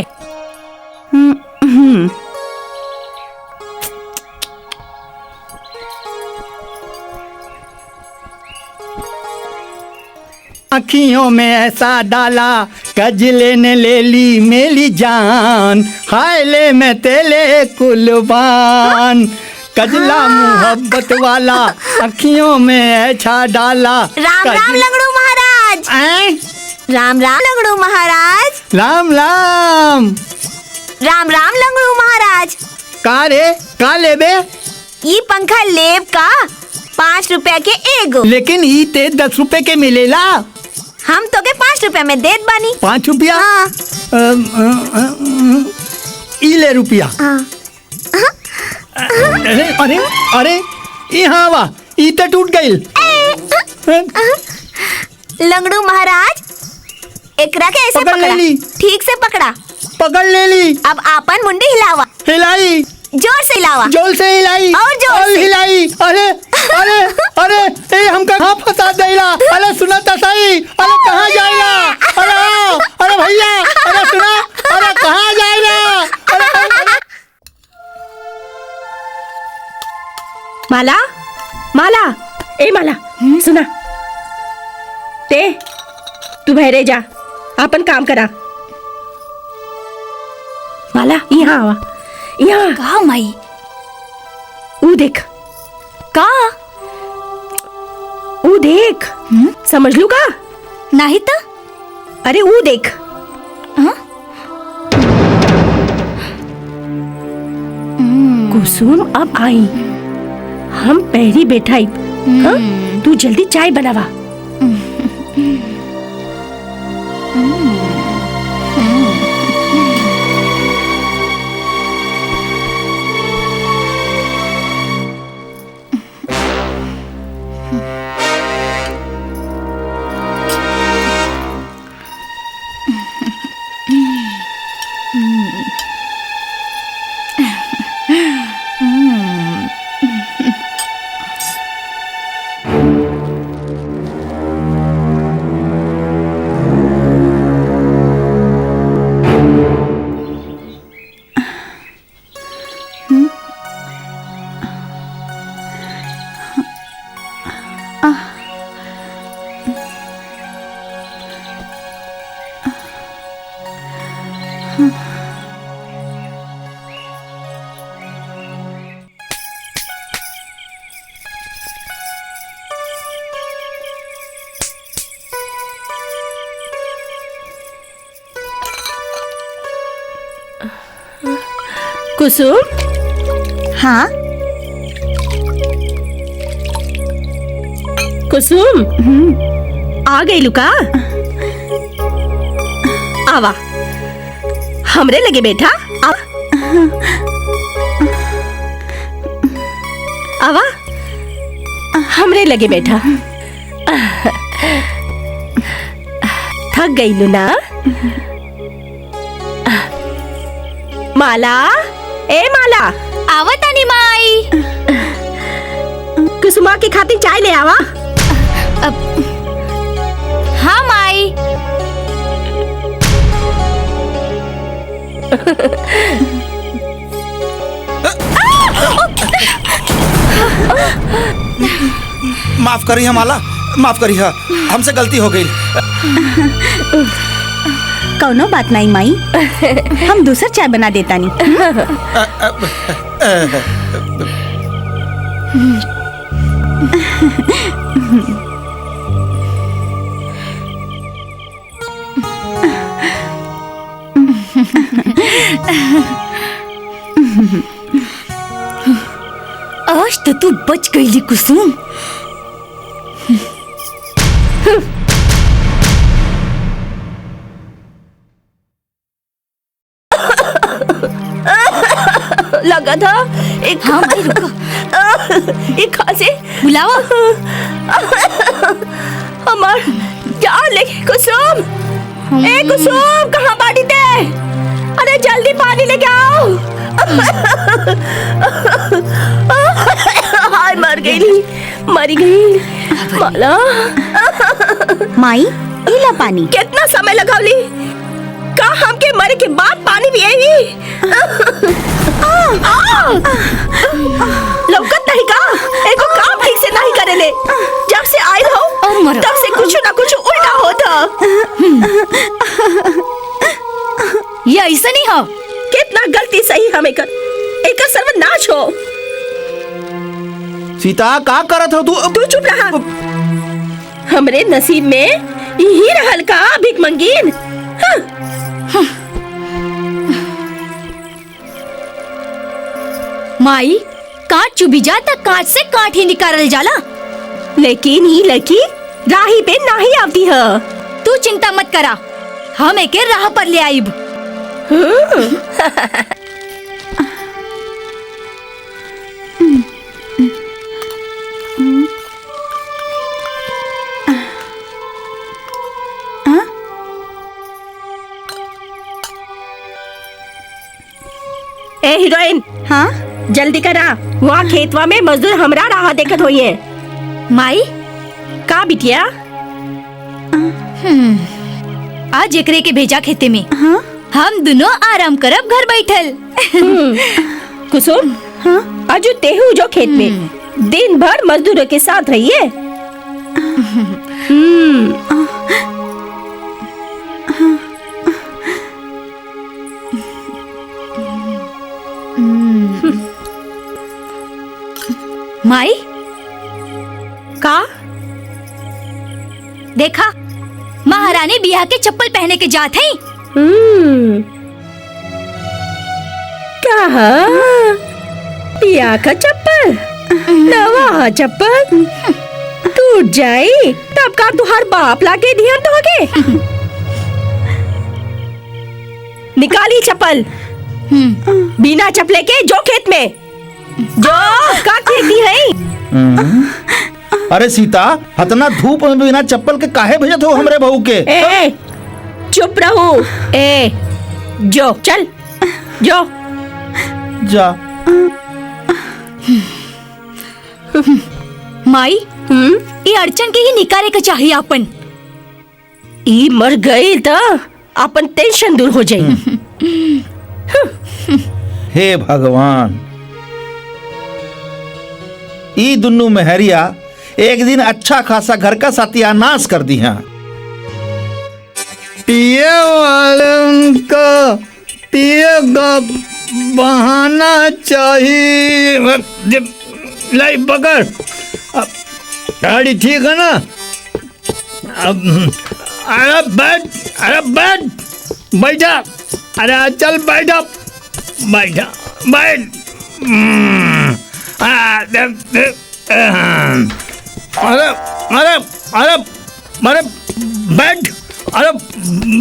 अखियों में ऐसा डाला कजले ने ले ली मेरी जान, हाय ले मैं तेले कुर्बान। कजला मोहब्बत वाला अखियों में ऐसा डाला। राम राम लंगड़ू महाराज। राम राम लंगड़ू महाराज। राम राम। राम राम लंगड़ू महाराज। का रे, का लेबे? ये पंखा लेब का 5 रुपया के एगो। लेकिन ई ते 10 रुपए के मिलेला। हम तो के 5 रुपया में देत बानी। 5 रुपया? हाँ। ई ले रुपया। अरे अरे अरे यहाँ वा, ई ते टूट गई। लंगड़ू महाराज, एकरा के ऐसे पकड़ा, ठीक से पकड़ा। पकड़ ले ली। अब आपन मुंडी हिलावा। हिलाई। जोर से हिलावा। जोर से हिलाई। और जोर से हिलाई। अरे अरे अरे ए हमका कहाँ फंसा देला? अरे सुना तो सही। अरे कहाँ जाएगा? अरे आओ। अरे भैया, अरे सुना। अरे कहाँ जाएगा? अरे माला, माला, ए माला, सुना। ते तू बहरे जा, अपन काम करा। माला यहाँ आवा, यहाँ। कहा माई? वो देख। का? वो देख। समझ लू का? नहीं तो? अरे वो देख। कुसुम अब आई, हम पहरी बैठाई। तू जल्दी चाय बनावा। कुसुम, हाँ कुसुम, आ गई लुका। आवा हमरे लगे बैठा। आवा हमरे लगे बैठा। थक गई लू ना। माला, ए माला, आवतानी माई। कुसुमा की खातिर चाय ले आवा। हाँ माई। माफ करी माला, माफ करी, हमसे गलती हो गई। कौनो बात नहीं माई, हम दूसरा चाय बना देता नहीं। आज तो तू बच गई कुसुम। लगा था एक। हाँ भाई रुको। एक खांसी बुलाओ। हमार जान लेके कुसुम। ए कुसुम, कहाँ बाड़ी थे? अरे जल्दी पानी लेके आओ। हाय मर गई, मरी गई माला। माई इला पानी। कितना समय लगावली? का हमके मरे के बाद पानी भी आई? लौकत नहीं का? एको काम ठीक से नहीं करेले। जब से आयल हो तब से कुछ ना कुछ उल्टा होता। ये ऐसा नहीं हो। कितना गलती सही हमें कर, एक सर्वनाश हो। सीता का करत हो तू? तू चुप रहा। हमरे नसीब में यही रहल का भिख मंगीन। माई, कांच चुभी जाता कांच से कांट ही निकाल जाला। लेकिन ही लड़की राही पे नहीं आती है। तू चिंता मत करा, हम एक राह पर ले आईब। ए हीरोइन, हाँ जल्दी करा। वहाँ खेतवा में मजदूर हमरा राह देखत होई है। माई का बिटिया? आज एकरे के भेजा खेते में। हाँ? हम दोनों आराम करब घर बैठल। कुसुम, हाँ? आज तेहू जो खेत में दिन भर मजदूरों के साथ रहिए। माई का देखा, महारानी बिया के चप्पल पहने के जात है। क्या बिया का चप्पल? नवा चप्पल टूट जाए तब का तुहार बाप लाके दिया तो आगे। निकाली चप्पल। बिना चप्पले के जो खेत में जो का खेती है। अरे सीता, हतना धूप में बिना चप्पल के काहे भेजत हो हमरे बहू के? ए, चुप रहो। ए, जो चल जो जा। माई ये अड़चन के ही निकाले के चाहिए अपन। ई मर गई तो अपन टेंशन दूर हो जाई। हे भगवान, ई दुन्नू मेहरिया एक दिन अच्छा खासा घर का सत्यानाश कर दी है। पिए वाले को पिए का बहाना चाहिए। लाई पकड़, गाड़ी ठीक है ना? अब अरे बैठ, अरे बैठ, बैठा, अरे चल बैठा, बैठा, बैठ। अरे अरे अरे अरे बैठ, अरे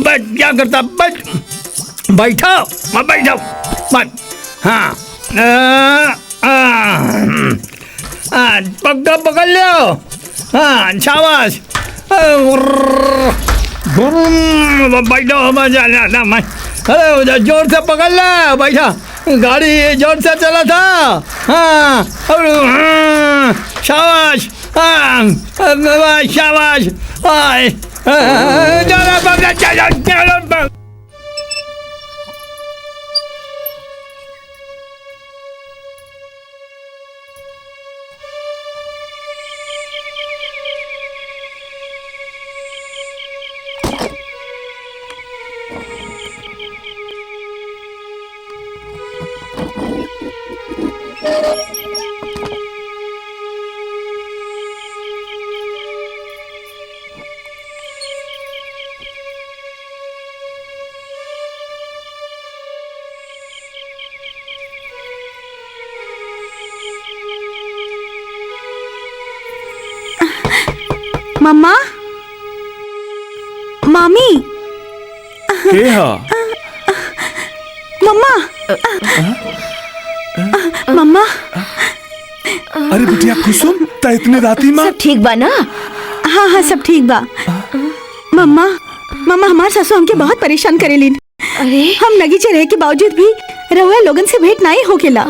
बैठ, क्या करता? बैठ, बैठा, बैठा, बैठ। हाँ, पक्का पकड़ लो। हाँ, शाबाश। बैठो, मजा आता। अरे जोर से पकड़ लो, बैठा। गाड़ी जोर से चला था। हाँ, शाबाश, शाबाश। चलो, मम्मा, मामी, के हा? मम्मा, मम्मा। अरे बिटिया कुसुम, ता इतने राती माँ? सब ठीक बा ना? हाँ हाँ सब ठीक बा। मम्मा, मम्मा हमार सासू हमके बहुत परेशान करेलिन। अरे हम नगीचे रहे के बावजूद भी रउआ लोगन से भेंट नहीं होकेला।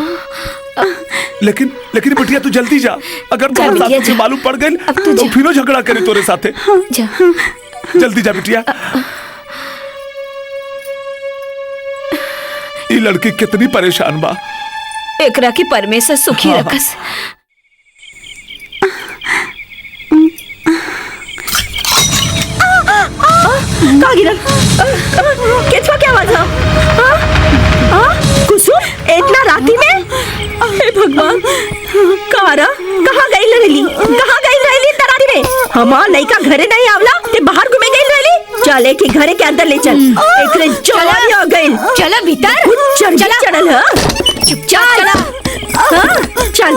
लेकिन लेकिन बिटिया तू जल्दी जा, अगर तुम्हारे साथ से मालूम पड़ गई तो फिर झगड़ा करे तोरे साथे। जल्दी जा बिटिया। ये लड़की कितनी परेशान बा। एकरा की परमेश्वर सुखी रखस। कहाँ गिरल? केचवा क्या आवाज है? कुसुम, इतना राती में? हे भगवान, कहाँ गई रहली? कहाँ गई रहली इतना राती में? हमार लड़का घरे नहीं आवला, ते बाहर घूमे गई रहली? चले कि घरे के अंदर ले चल। एकरे जवानी आ गई। चला भीतर। चढ़ल है। चुपचाप चल।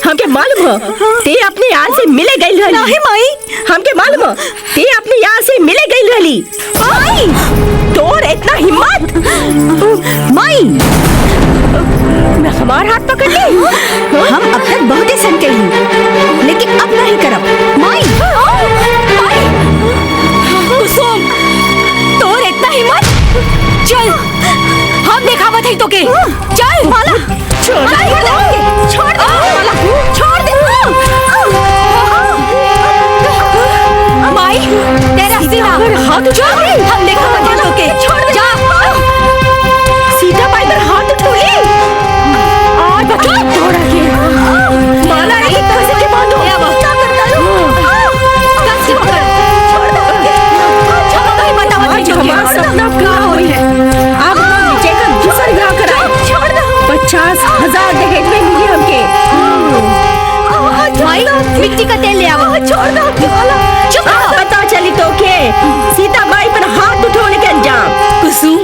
हमके मालूम है ते अपने यार से मिले गई रहली। नहीं माई, हमके मालूम है ते अपने यार से मिले गई रहली। माई, तोर इतना हिम्मत? माई, हमार हाथ पकड़ ली। हम अब तक बहुत ही सन कही, लेकिन अब नहीं करब। माई, माई, कुसुम, तोर इतना हिम्मत? चल, हम दिखावत है तो के। चल माला, छोड़ दे, छोड़ दे माला, छोड़ दे। माई, तेरा सीना हाथ उठा, हम दिखावत है तो के। छोड़ दे, जा। सीधा पाई पर हाथ उठोली। आज बच्चा थोड़ा के माला एक तरह से के बांधो। क्या करता है? कस के पकड़, छोड़ दे। छोड़ दे, मत आवाज जो हमारा सपना पूरा हुई है। अब हम नीचे का दूसरा विवाह कराए। छोड़ दो। 50,000 दहेज में मिली हमके। माई, मिट्टी का तेल ले आओ। छोड़ दो। चुप रहो। पता चली तो के सीता माई पर हाथ उठोने के अंजाम। कुसुम,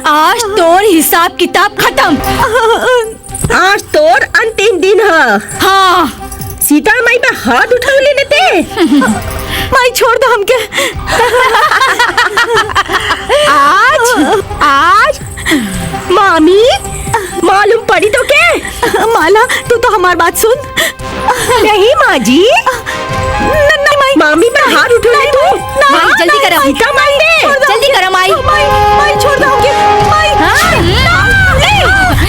आज तोर हिसाब किताब खत्म। आज तोर अंतिम दिन है। हाँ, सीता माई पे हाथ उठा लेने ते। माई छोड़ दो हमके। आज मामी मालूम पड़ी तो के? माला तू तो हमारी बात सुन। नहीं माँ जी, मामी पर हाथ उठो नहीं तू। माई जल्दी करो, सीता माई ने जल्दी करो माई। माई छोड़ दोगे? माई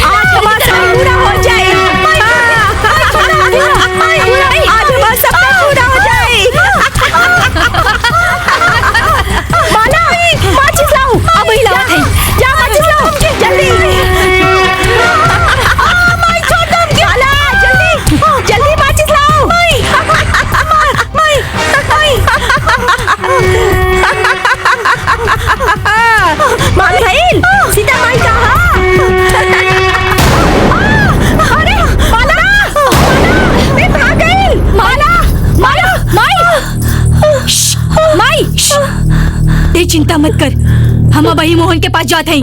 आज हमारा सब पूरा हो जाए। आज हमारा सब पूरा हो जाए। माला माचिस लाओ। अब ही लाओ थे। जा माचिस लाओ जल्दी। माई छोड़ दो हमके। माला जल्दी जल्दी माचिस लाओ। माई मामी खैल सीता माई कहाँ? अरे माला मैं भाग गई। माला माला माई ते चिंता मत कर, हम अब ही मोहन के पास जाते हैं।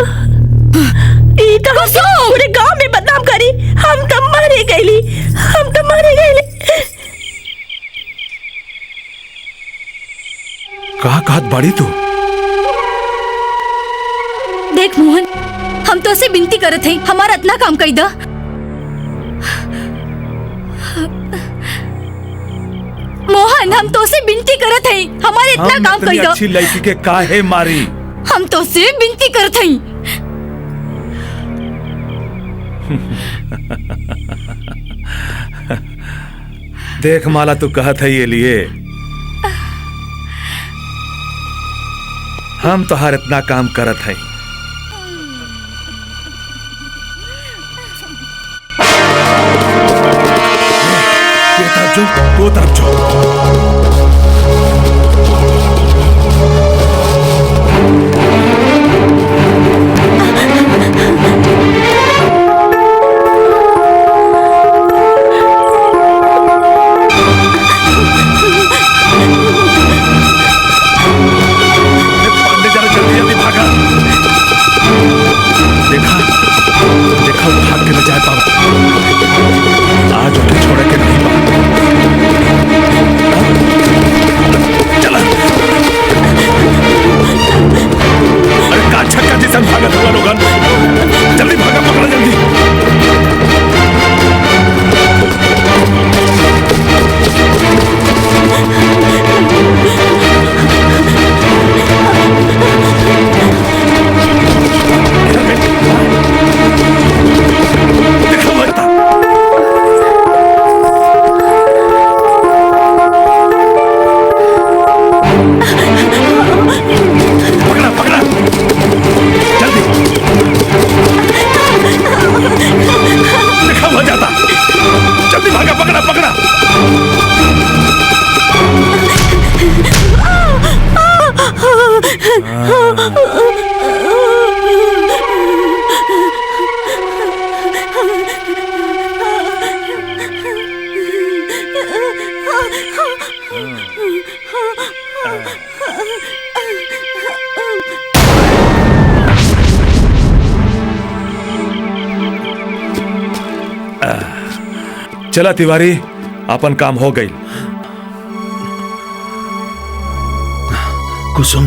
पूरे गांव में बदनाम करी। हम तो मरे गईली, हम तो मरे गईली। कहा कहत बड़ी तू? देख मोहन, हम तो उसे विनती करत हैं, हमारा इतना काम कर दा। मोहन, हम तो उसे विनती करत हैं, हमारे इतना काम कर दा। अच्छी लड़की के काहे मारी? हम तो उसे विनती करत हैं। देख माला, तू कहत है ये लिए हम तो हर इतना काम करत है। ये तरफ जो, वो तरफ जो। आज उन्हें छोड़े के नहीं चला। अरे का छक्का जिसे भागत हुआ लोगन, जल्दी भागा, पकड़ा जल्दी। चला तिवारी, अपन काम हो गई। कुसुम,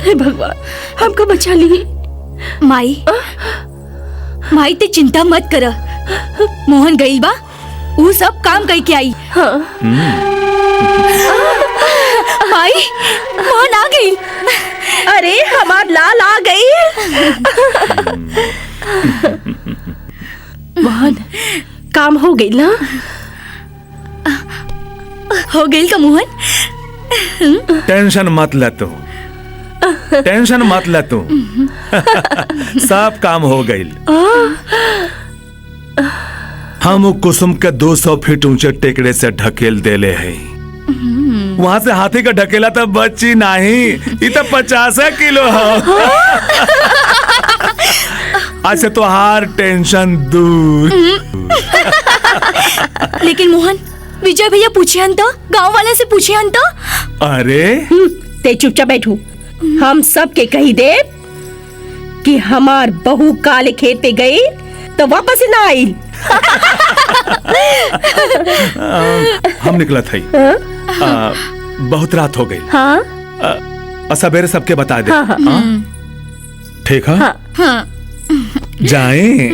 हे भगवान, हमको बचा ली। माई माई ते चिंता मत कर, मोहन गई बा, वो सब काम कई के आई। हाँ। माई मोहन आ गई। अरे हमार लाल आ गई। मोहन, काम हो गई ना? हो गई का मोहन? टेंशन मत ले तू, टेंशन मत ले तू। सब काम हो गई। हम कुसुम के 200 फीट ऊंचे टेकड़े से ढकेल देले हैं। वहां से हाथी का ढकेला तो बची नहीं, ये तो 50 किलो है। आज से तो हर टेंशन दूर। लेकिन मोहन, विजय भैया पूछे तो, गांव वाले से पूछे तो। अरे ते चुपचाप बैठू, हम सब के कही दे कि हमार बहू काले खेत पे गई तो वापस ना आई। हम निकला था बहुत रात हो गई। हाँ सवेरे सबके बता दे। हाँ, हाँ। ठीक है। हाँ। हाँ। जाएं।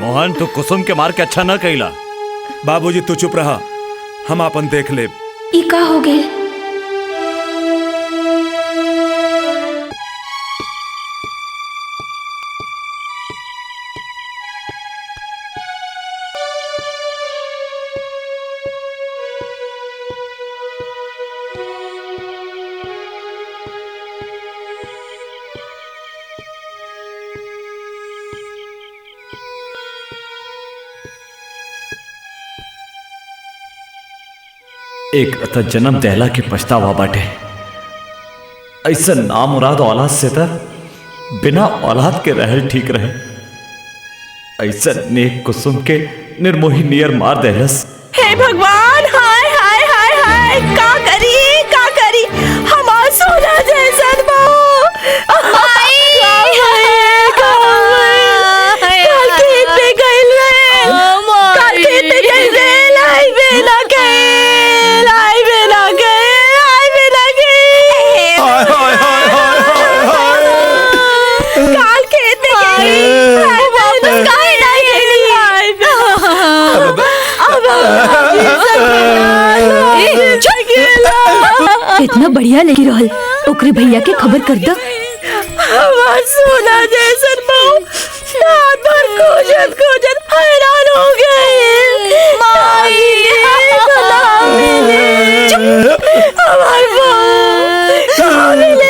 मोहन तू कुसुम के मार के अच्छा न कैला। बाबूजी तू चुप रहा, हम अपन देख ले। ई का हो गए? एक अत जन्म दहला के पछतावा बाटे। ऐसा नामुराद औलाद से तो बिना औलाद के रहल ठीक रहे। ऐसा नेक कुसुम के निर्मोही नियर मार दहलस। हे भगवान, हाय हाय हाय हाय, का करी हमार सोना जैसा इतना बढ़िया लगी रहल, ओकरे भैया के खबर कर दा। हमार सोना जैसन बहू रात भर खोजत हैरान हो गए। हमार बहू कहाँ मिले?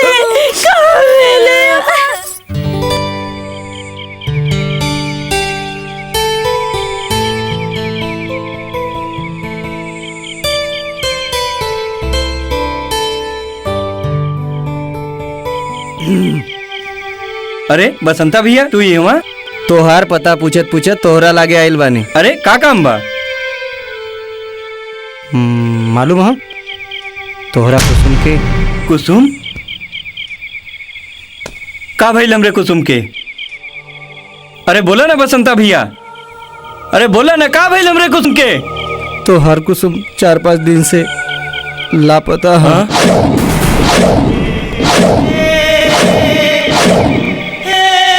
अरे बसंता भैया तू ये हुआ? तोहार पता पूछत पूछत तोहरा लागे आइल बानी। अरे का काम बा? मालूम है तोहरा कुसुम के। कुसुम का भइल हमरे कुसुम के? अरे बोला ना बसंता भैया, अरे बोला ना का भइल हमरे कुसुम के? तोहार कुसुम 4-5 दिन से लापता है।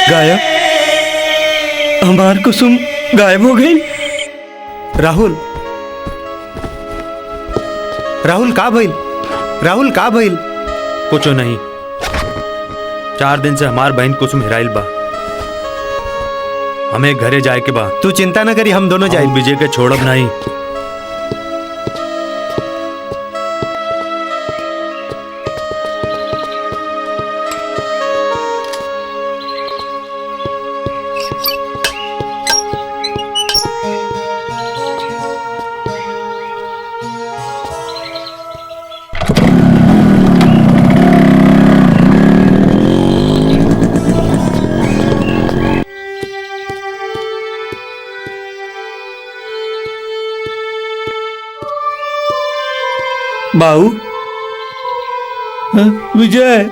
गायब? हमार कुसुम गायब हो गई? राहुल का भइल? राहुल का भइल? कुछ नहीं, 4 दिन से हमार बहन कुसुम हेराइल बा। हमें घरे जाए के बा। तू चिंता न करी, हम दोनों जाए। विजय के छोड़ब नहीं। बाऊ विजय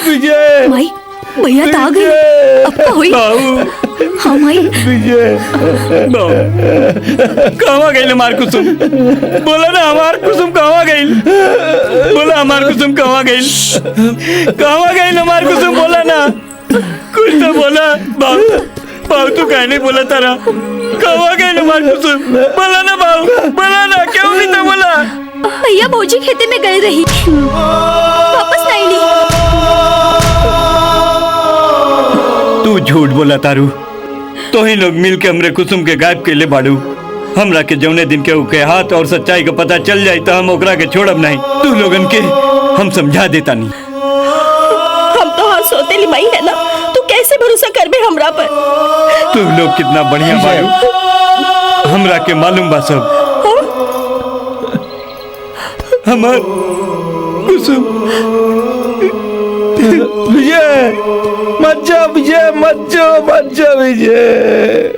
विजय माई भैया तो आ गए। अब का हुई? हाँ माई। विजय कहाँ गई हमार कुसुम? बोला ना हमार कुसुम कहाँ गई? बोला हमार कुसुम कहाँ गई? कहाँ गई हमार कुसुम? बोला ना, कुछ तो बोला। बाऊ तू कहीं नहीं बोला तारा? कहाँ गई हमार कुसुम? बोला ना बाऊ, बोला ना, क्यों नहीं तो बोला? भैया भौजी खेते में गई रही, वापस नहीं ली। तू झूठ बोला तारू। तो ही लोग मिल के हमरे कुसुम के गायब के ले बाड़ू। हमरा के जौने दिन के उके हाथ और सच्चाई का पता चल जाए तो हम ओकरा के छोड़ब नहीं। तू लोगन के हम समझा देता नहीं। हम तो हाँ सोतेली मई है ना, तू कैसे भरोसा करबे हमरा पर? तू लोग कितना बढ़िया बाड़ू, हमरा के मालूम बा सब। हमार कुसुम विजय मत जा, विजय मत जा, मत जा विजय।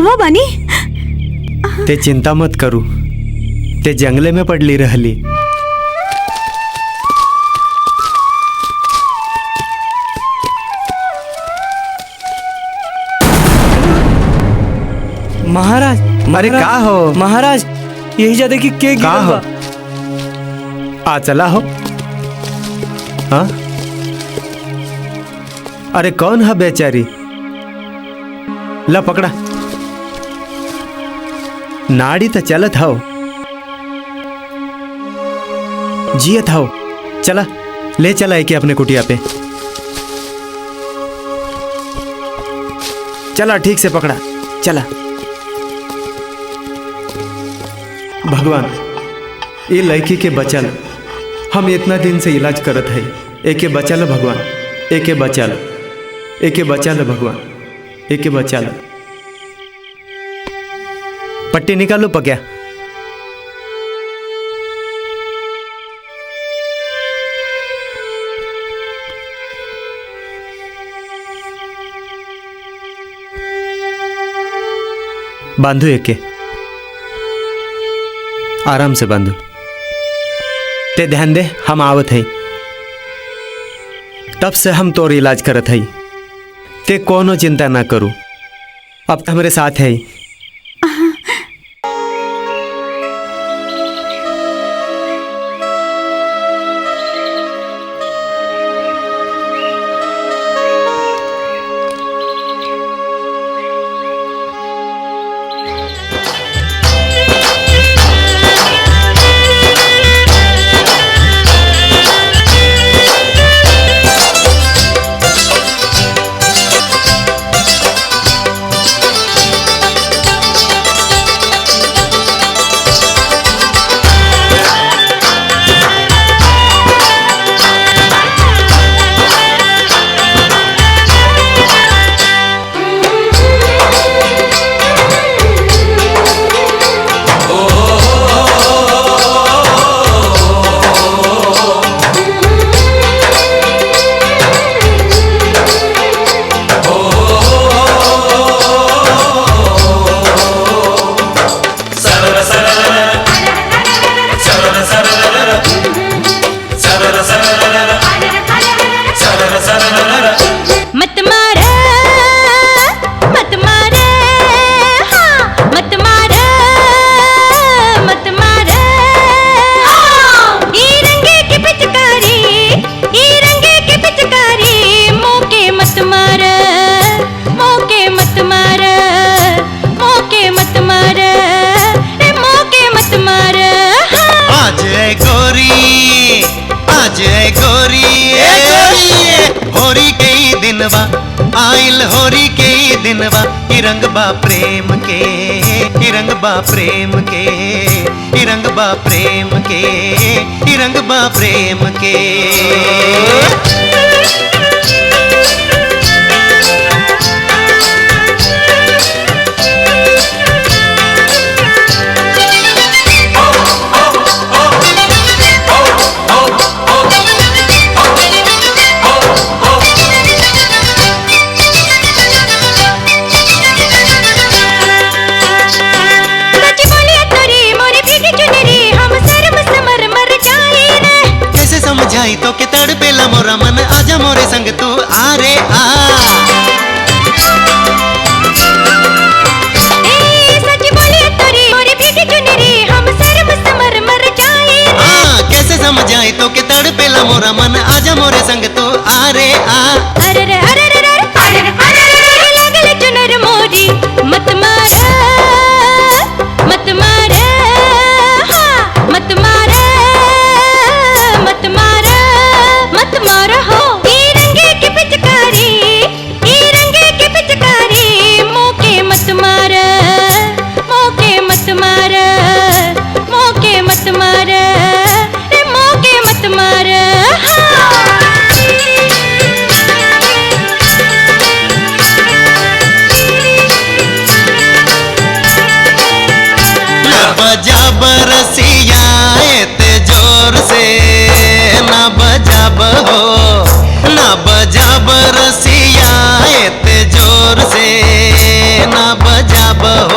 कहवा बानी? ते चिंता मत करू, ते जंगले में पड़ली रहली। महाराज, अरे का हो महाराज, यही जा देखी के का हो? आ चला हो। हाँ, अरे कौन है बेचारी? ला पकड़ा। नाड़ी तो चलत हो, जियत हो। चला ले चला है कि अपने कुटिया पे। चला ठीक से पकड़ा, चला। भगवान, ये लड़की के बचल, हम इतना दिन से इलाज करत है। एके बचल भगवान, एके बचल, एके बचल भगवान, एके बचल। पट्टी निकालो पक्या। बांधो एके, आराम से बांधो। ते ध्यान दे, हम आवत है। तब से हम तोर इलाज करत है। ते कोनो चिंता ना करू, अब तो हमारे साथ है। आइल होरी के दिनवा, रंग बा प्रेम के, रंग बा प्रेम के, रंग बा प्रेम के, रंग बा प्रेम के। समझाई तो के तड़पेला मोरा मन, आजा मोरे संग तू आ रे आ। सच बोले तोरी मोरी भीगी चुनरी, हम शर्म से मर मर जाए। हाँ, कैसे समझाई तो के तड़पेला मोरा मन, आजा मोरे संग तू आ रे आ। अरे रे अरे रे रे अरे रे अरे रे लगले चुनर मोरी, मत मार मत मार, हाँ मत मार मत मार मत मार हो। ई रंगे की पिचकारी, ई रंगे की पिचकारी, मोके मत मार, मोके मत मार, मोके मत मार, रे मोके मत मार। ना बजा बरसिया एते जोर से, ना बजा हो, ना बजा बरसिया एते जोर से, ना बजा हो।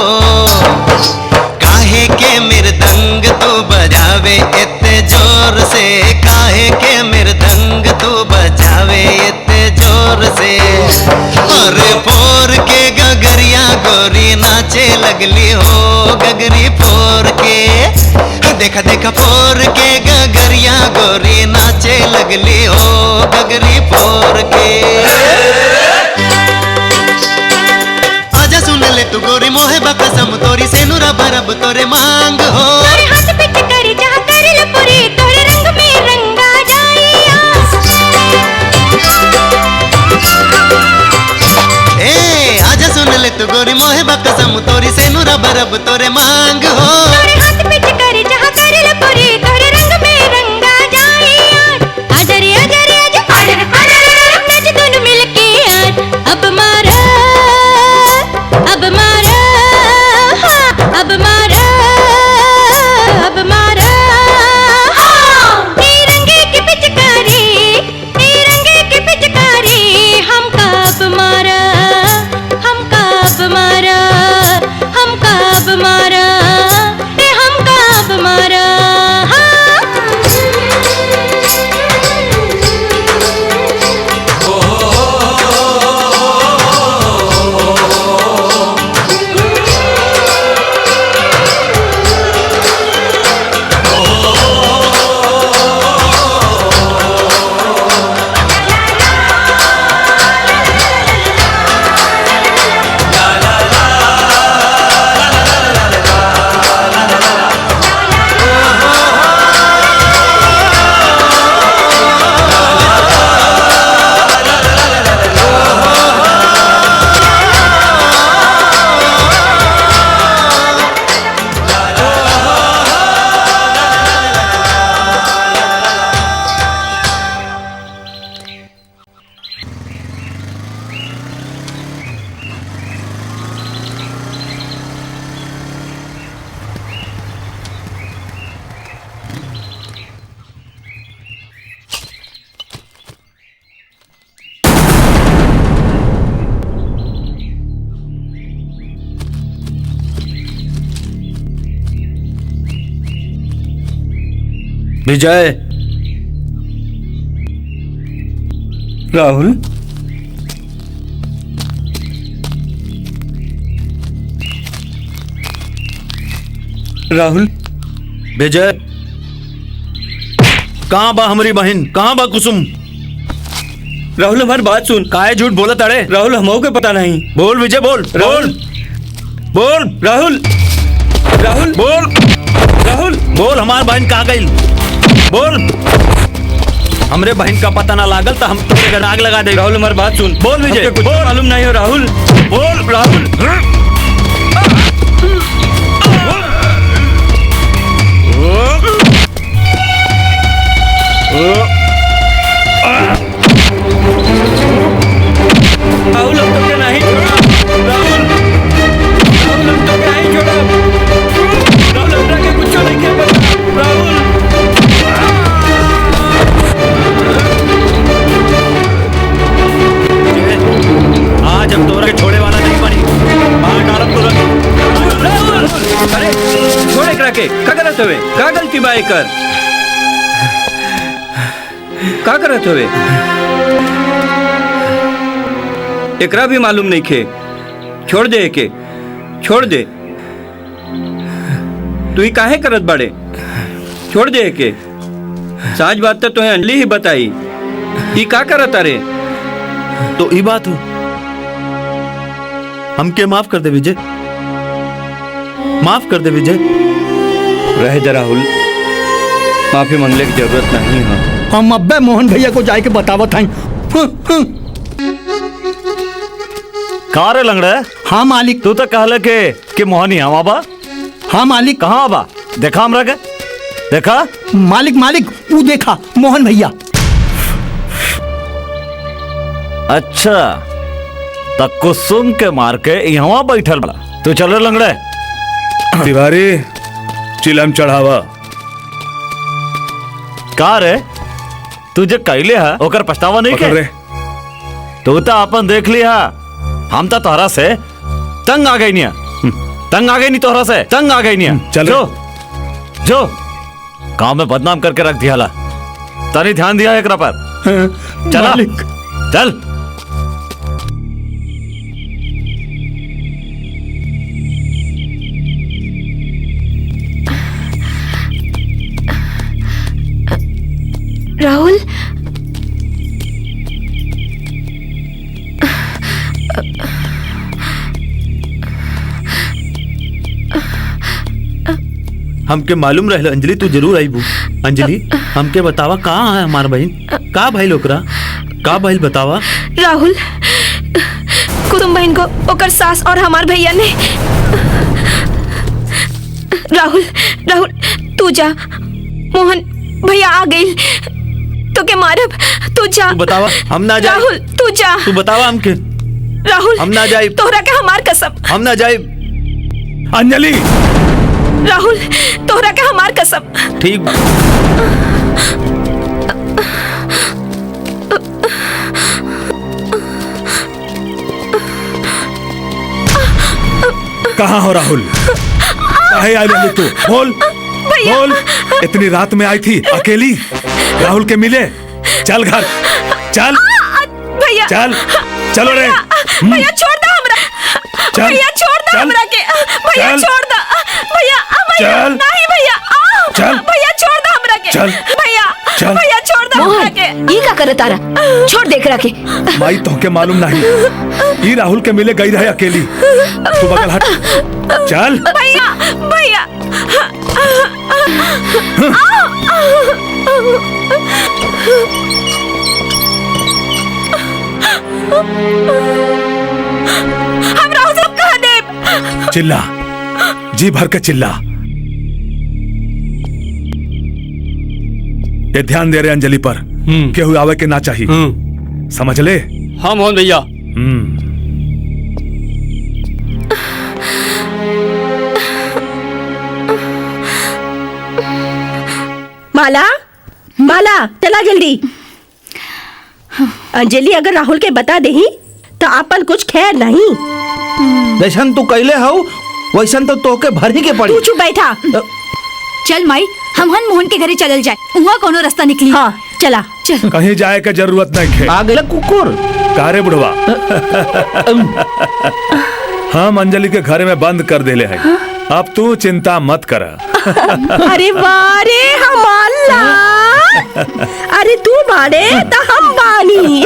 से काहे के मृदंग तू बजावे इतने जोर से। अरे फोर के गगरिया गोरी नाचे लगली हो गगरी फोर के। देखा देखा फोर के गगरिया गोरी नाचे लगली हो गगरी फोर के। आजा सुन ले तू गोरी मोहे बकसम तोरी से नुरा बरब तोरे मांग हो। तोरे हाथ पिच करी जहाँ कर ले पूरी तोरे रंग में रंगा जाइया। ए आजा सुन ले तू गोरी मोहे बकसम तोरी से नुरा बरब तोरे मांग हो। तोरे हाथ पिच करी जहाँ कर ले पूरी तोरे रंग में रंगा जाइया। आजा रे आजा रे आजा आजा आजा नाच दोनों मिलके आज। अब मारा अब मारा हाँ अब मारा अब मारा हाँ। तिरंगे की पिचकारी तिरंगे की पिचकारी हम कब मारा हम कब मारा हम कब मारा हम कब मारा विजय राहुल राहुल विजय कहाँ बा हमारी बहन कहाँ बा कुसुम। राहुल हमारी बात सुन। काहे झूठ बोला ताड़े राहुल हमको के पता नहीं। बोल विजय बोल बोल बोल राहुल राहुल बोल राहुल बोल हमार बहन कहाँ गई बोल। हमरे बहन का पता ना लागल तो हम तेरे आग लगा दे। राहुल हमारी बात सुन। बोल विजय कुछ मालूम नहीं हो राहुल। बोल राहुल राहुल हम तो नहीं छोड़ा। राहुल राहुल हम तो नहीं छोड़ा। राहुल हमरा के कुछ नहीं किया राहुल। आज हम तोरा के छोड़े वाला नहीं बनी। बाहर डालम तुरंत। राहुल अरे छोड़ एकरा के का करत हवे का गलती बा एकर का करत हवे एकरा भी मालूम नहीं खे। छोड़ दे के छोड़ दे। तू ही काहे करत बाड़े छोड़ दे के। साज बात तो तुहे अंजलि ही बताई। ई का करत अरे तो ई बात हो हमके माफ कर दे विजय माफ कर दे विजय। रह जा राहुल माफी मांगने की जरूरत नहीं है। हम अब्बे मोहन भैया को जाके बतावत हैं। कहाँ रे लंगड़े। हाँ मालिक। तू तो कहले कि मोहन यहाँ बा। हाँ मालिक। कहाँ बा देखा हमरा के देखा। मालिक मालिक वो देखा मोहन भैया। अच्छा तक कुसुम के मार के यहाँ बैठल बड़ा। तू चल लंगड़े। तिवारी चिलम चढ़ावा। का रे तुझे कैले है ओकर पछतावा नहीं के। तू तो अपन देख लिया हम तो तोहरा से तंग आ गई नहीं। तंग आ गई नहीं तोहरा से तंग आ गई नहीं। चलो जो गांव में बदनाम करके रख दिया ला। तारी ध्यान दिया एकरा पर? चला चल। राहुल, हमके मालूम रहे अंजलि तू जरूर आई बू। अंजलि हमके बतावा कहाँ है हमार बहन? का भाई लोकरा का भाई बतावा। राहुल, कुसुम बहन को ओकर सास और हमार भैया ने। राहुल राहुल तू जा, मोहन भैया आ गई तो के मारब। तू जा। तू बतावा हम ना जाए। राहुल तू जा। तू बतावा हमके। राहुल हम ना जाए। तोहरा के हमार कसम। हम ना जाए। अंजलि राहुल तोहरा के हमार कसम। ठीक। कहाँ हो राहुल? काहे आई रही तू? बोल बोल। इतनी रात में आई थी अकेली? राहुल के मिले? चल घर चल। भैया चल चलो रे। भैया छोड़ दो हमरा। चल, भैया छोड़ दो चल, हमरा के। भैया चल, छोड़ दो। भैया चल, नहीं भैया चल, भैया छोड़ दो हमरा के। चल, भैया चल। भैया छोड़ दो हमरा के। ये का करे तारा? छोड़ देख रखे। माई तोहके मालूम नहीं, ये राहुल के मिले गई रहे अकेली। तू बगल हट। चल भैया भैया। हम राहुल सब कह दे। चिल्ला, जी भर के चिल्ला। ये ध्यान दे रहे अंजलि पर। केहू आवे के ना चाहिए, समझ ले। हाँ मोहन भैया। माला माला चला जल्दी। अंजलि अगर राहुल के बता दही तो आपन कुछ खैर नहीं। जैसन तू कैले हो वैसन तो तोके भर ही के पड़ी। तू चुप बैठा। चल माई, हम हन मोहन के घरे चलल जाए, वहाँ कोनो रास्ता निकली। हाँ चला चल। कहीं जाए का जरूरत नहीं है। आ गया कुकुर। कारे बुढ़वा। हम अंजलि के घर में बंद कर देले हैं। अब तू चिंता मत कर। अरे वाह रे हमारा। अरे तू बाड़े तो हम बानी।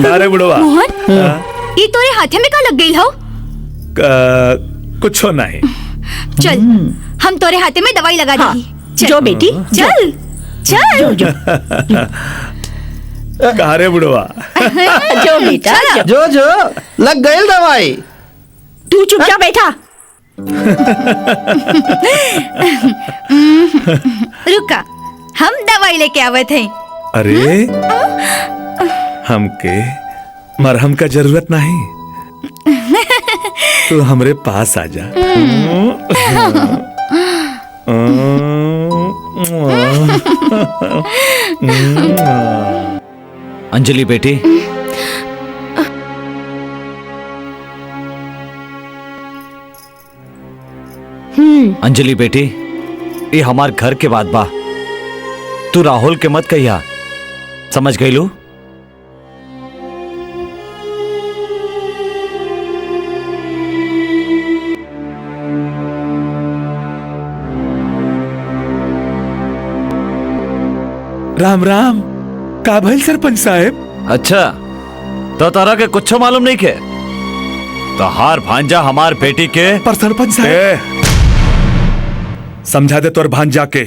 कारे बुढ़वा। मोहन ये तोरे हाथे में का लग गई हो? कुछ नहीं। चल हम तोरे हाथे में दवाई लगा देगी। चल। जो बेटी चल चल जो कारे बुढ़वा। जो बेटा जो जो लग गई दवाई। तू चुपचाप बैठा। रुका, हम दवाई लेके आवे थे। अरे हमके मरहम का जरूरत नहीं, तू हमरे पास आ जा। अंजलि बेटी, अंजलि बेटी, ये हमार घर के बात बा। तू राहुल के मत कहिया, समझ गई लू? राम राम। का भइल सरपंच साहब? अच्छा तो तारा के कुछ मालूम नहीं के? तो हार भांजा हमार बेटी के। पर सरपंच साहब समझा दे तोर भांजा के,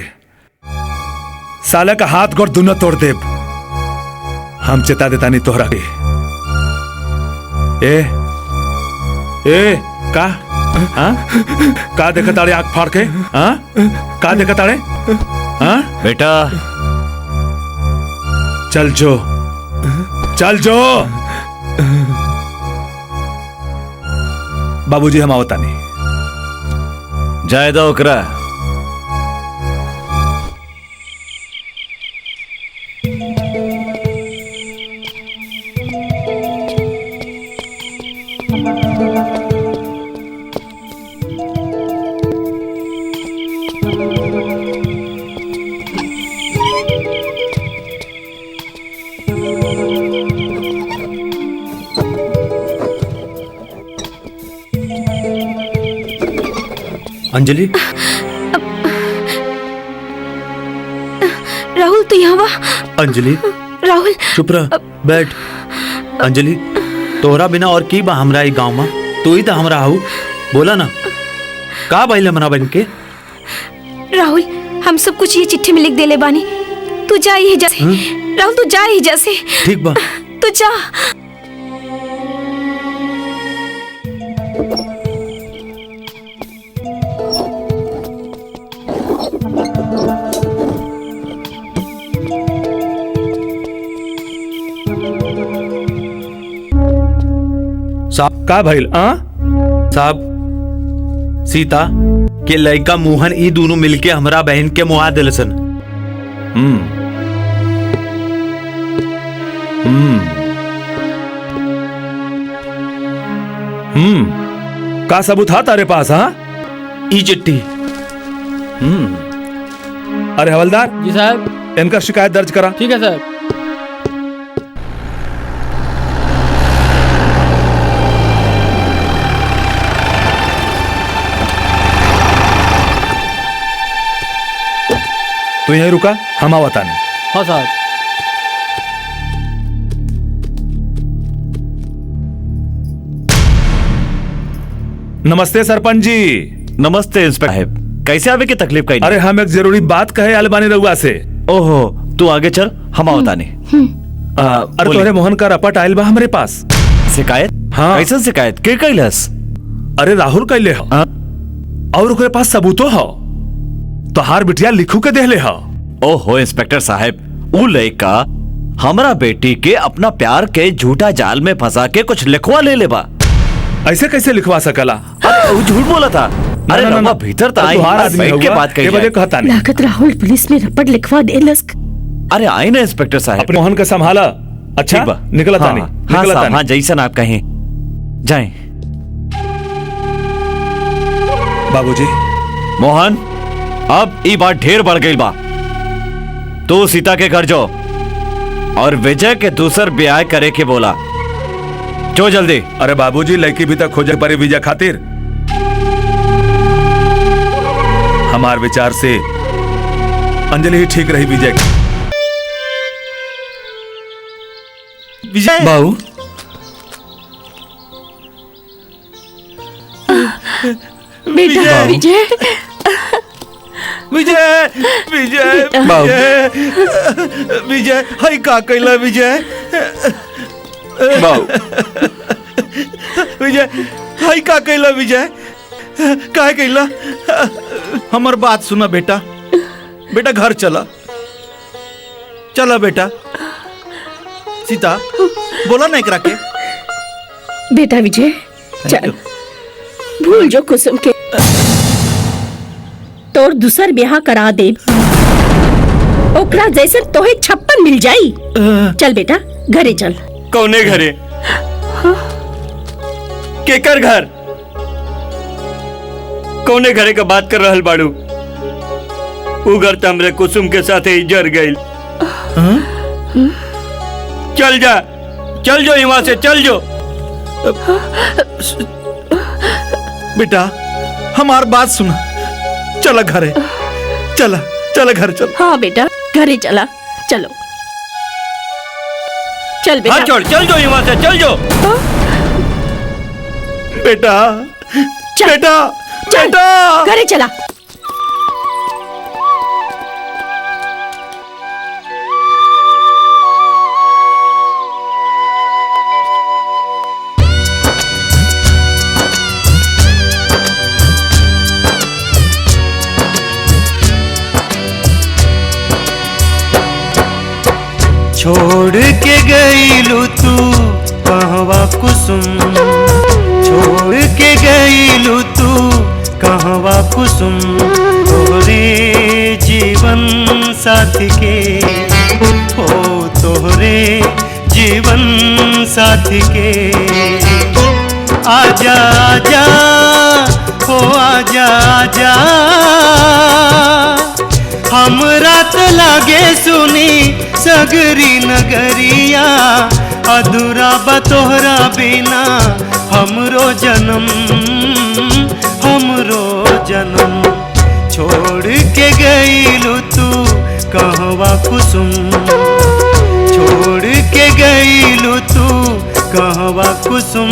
साला का हाथ गोड़ दोनों तोड़ दे। हम चेता देता नहीं तोहरा के। ए का का देखा ताड़े आंख फाड़ के? का देखा ताड़े? बेटा चल जो, चल जो। बाबूजी हम आवता नहीं। जाए दो ओकरा। अंजलि राहुल तू यहाँ वा। अंजलि राहुल चुप रह, बैठ। अंजलि तोहरा बिना और की बा हमरा ई गांव में? तू ही तो हमरा हऊ, बोला ना का भाई हमरा बन के? राहुल हम सब कुछ ये चिट्ठी में लिख देले बानी, तू जा ही जैसे। राहुल तू जा ही जैसे। ठीक बा, तू जा। साहब का भइल? साहब सीता के लड़का मोहन ई दोनों मिलके हमरा बहन के मुआ दिलसन। का सबूत था तारे पास? हाँ ई चिट्ठी। अरे हवलदार जी साहब, इनका शिकायत दर्ज करा। ठीक है साहब। तू यहीं रुका, हम आवता नहीं। हाँ साहब। नमस्ते सरपंच जी। नमस्ते इंस्पेक्टर साहब, कैसे आवे की तकलीफ कहीं? अरे हम एक जरूरी बात कहे अलबानी रउआ से। ओहो तू आगे चल, हम आवता नहीं। अरे तोरे मोहन का रपट आयल बा हमरे पास। शिकायत? हाँ। कैसन शिकायत? के कैलस? अरे राहुल कैले हो और ओकरे पास सबूतो हो। तोहार बिटिया लिखू के देहले हो। ओहो इंस्पेक्टर साहब, ऊ लड़का हमरा बेटी के अपना प्यार के झूठा जाल में फंसा के कुछ लिखवा ले बा। ऐसे कैसे लिखवा सकला? अरे वो झूठ बोला था। अरे रवा भीतर तो आई बैठ के बात कही जाए। कहता नहीं। लागत राहुल पुलिस में रपट लिखवा देलस। अरे आए ना इंस्पेक्टर साहब। अपने मोहन का संभाला। अच्छा निकला था नहीं। हाँ साहब, हाँ जैसन आप कहें जाएं। बाबूजी। मोहन अब ई बात ढेर बढ़ गई बा। तू सीता के घर जो और विजय के दूसर ब्याह करे के बोला। जो जल्दी। अरे बाबूजी लड़की भी तक खोजे पड़े विजय खातिर। हमार विचार से अंजलि ही ठीक रही विजय की। विजय बाबू बेटा विजय विजय विजय विजय विजय हाय का कैला विजय विजय हाय का कैला विजय का कैला? हमर बात सुना बेटा, बेटा घर चला चला बेटा। सीता बोला ना एकरा के। बेटा विजय चल, भूल जो कुसुम के तोर दूसर ब्याह करा दे। ओकरा जैसे तोहे 56 मिल जाई। चल बेटा घरे चल। कौने घरे? केकर घर? कौने घरे का बात कर रहल बाड़ू? उ घर तो हमरे कुसुम के साथ ही जर गई। चल जा, चल जो यहाँ से, चल जो। बेटा हमार बात सुना, चला घरे चला, चला घर चल। हाँ बेटा घरे चला, चलो चल बेटा। हाँ छोड़, चल जो यहाँ से, चल जो। बेटा बेटा बेटा घरे चला। छोड़ के गईलू तू कहवा कुसुम, छोड़ के गईलू तू कहवा कुसुम। तोहरे जीवन साथी के हो, तोहरे जीवन साथी के। आजा आजा हो, आजा आजा। हमरा तो लागे सुनी सगरी नगरिया, अधूरा बतोहरा बिना हमरो जन्म, हमरो जन्म छोड़ के गईलू तू कहवा कुसुम छोड़ के गईलू तू कहवा कुसुम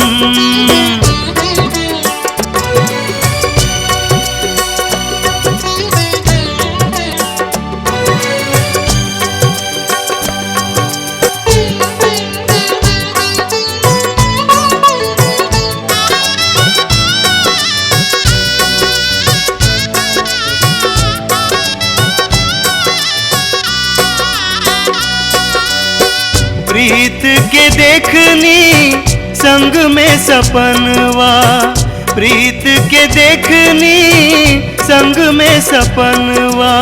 प्रीत के देखनी संग में सपनवा प्रीत के देखनी संग में सपनवा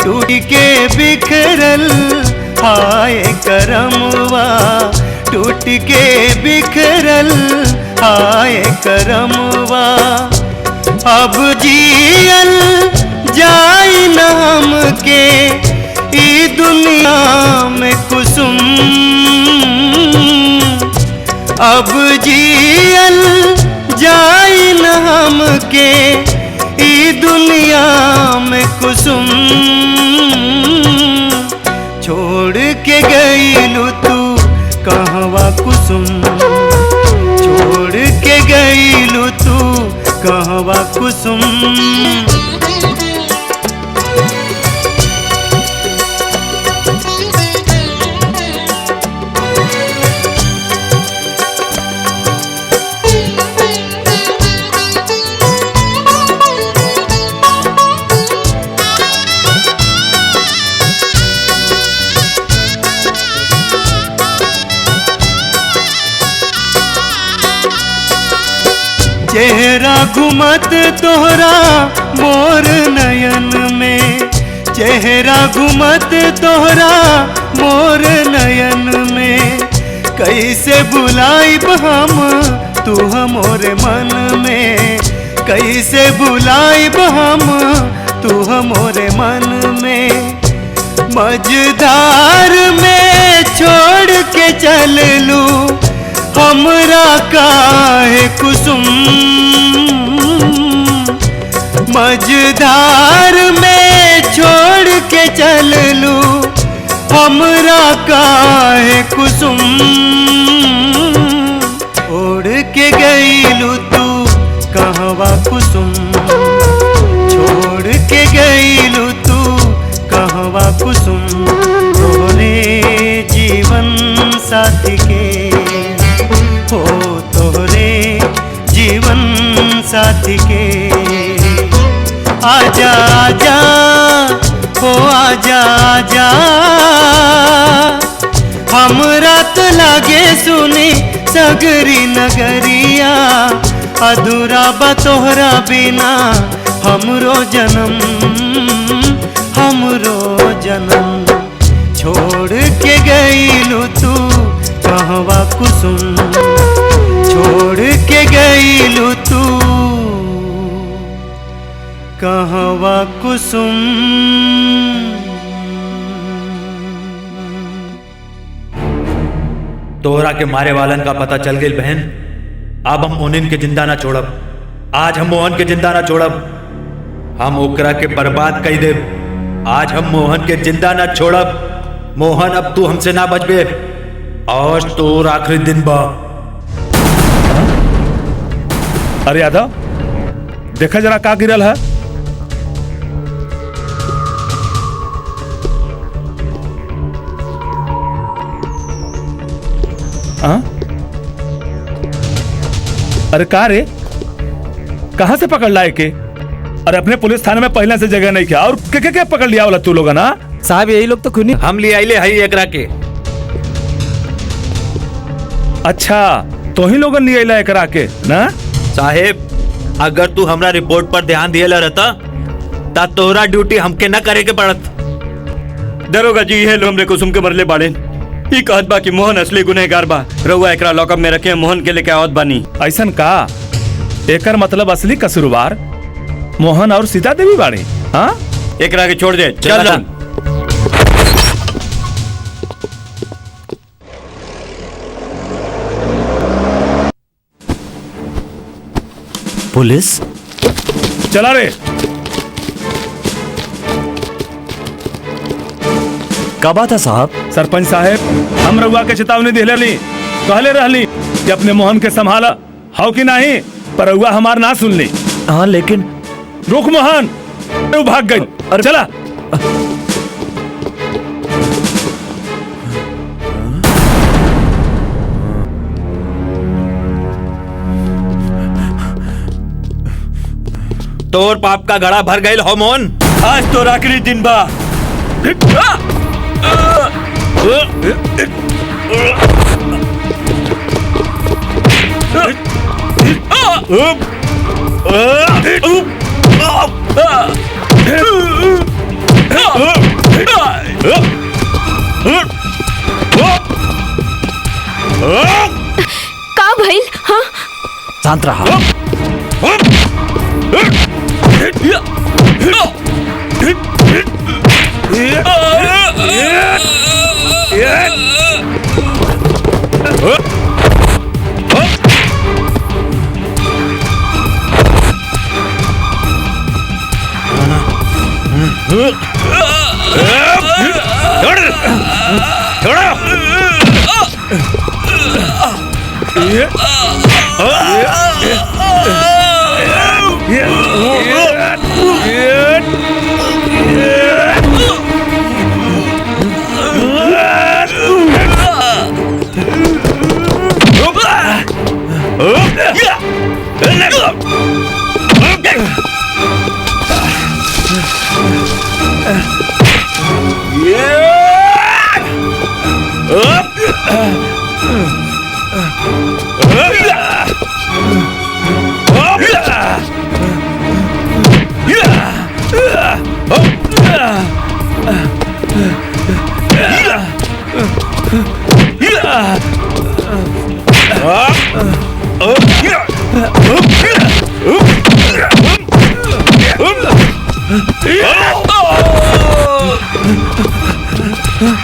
टूट के बिखरल हाय करमवा टूट के बिखरल हाय करमवा अब जियल जाई न हमके ई दुनिया में कुसुम अब जियल जाई न हमके ई दुनिया में कुसुम छोड़ के गईलू तू कहवा कुसुम छोड़ के गईलू तू कहवा कुसुम चेहरा घुमत तोहरा मोर नयन में चेहरा घुमत तोहरा मोर नयन में कैसे बुलाइब हम तू हमरे मन में कैसे बुलाइब हम तू हमरे मन में मझधार में छोड़ के चल लू हमरा काहे कुसुम मझधार में छोड़ के चल लू हमरा काहे कुसुम छोड़ के गईलू तू कहवा कुसुम छोड़ के गईलू तू कहवा कुसुम तोरे जीवन साथी के हो तोरे जीवन साथी के आजा आजा हो आजा आजा हमरा तो लागे सुनी सगरी नगरिया अधूरा बा तोहरा बिना हमरो जन्म छोड़ के गईलू तू कहवा कुसुम छोड़ के गईलू तू कहवा कुसुम तोहरा के मारे वालन का पता चल गई बहन अब हम मोहन के जिंदा ना छोड़ब आज हम मोहन के जिंदा ना छोड़ब हम ओकरा के बर्बाद कर दे आज हम मोहन के जिंदा ना छोड़ब मोहन अब तू हमसे ना बचबे और तोर आखिरी दिन बा अरे यादव देखा जरा का गिरल है अरे का रे कहां से पकड़ लाए के अरे अपने पुलिस थाने में पहले से जगह नहीं किया और क्या पकड़ लिया वाला तू लोग ना साहब यही लोग तो खुनी हम ले आइले हई एकरा के अच्छा तो ही लोगन ले आइला एकरा के ना साहेब अगर तू हमरा रिपोर्ट पर ध्यान दिए रहता ता तोहरा ड्यूटी हमके न करे के पड़त दरोगा जी ये लो हमरे कुसुम के मरले बाड़े ई कहत बा कि मोहन असली गुनहगार बा रउआ एकरा लॉकअप में रखे मोहन के लेके आवत बानी ऐसन का एकर मतलब असली कसूरवार मोहन और सीता देवी बाड़े हाँ एकरा के छोड़ दे चल पुलिस चला रे। का बात है साहब? सरपंच साहब, हम रउआ के चेतावनी दिले रही, कहले रहली कि अपने मोहन के संभाला हाउ कि नहीं, पर रउआ हमार ना सुनली। हाँ लेकिन रुक मोहन, तू भाग गई। अरे चला। तोर पाप का घड़ा भर गई हो मोहन। आज तो आखिरी दिन बा। का भइल? हाँ शांत रहा।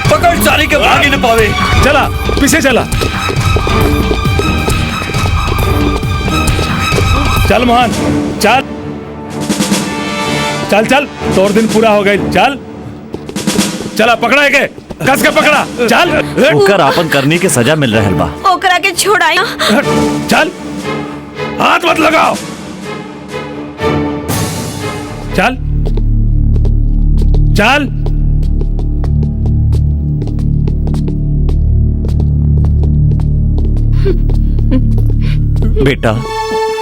पकड़ सारी के भागी न पावे। चला पीछे चला। चल मोहन चल चल चल, तोर दिन पूरा हो गई। चल चला, पकड़ा के कस के पकड़ा। चल ओकर आपन करनी के सजा मिल रहल बा। ओकरा के छोड़ाई। चल हाथ मत लगाओ। चल चल। बेटा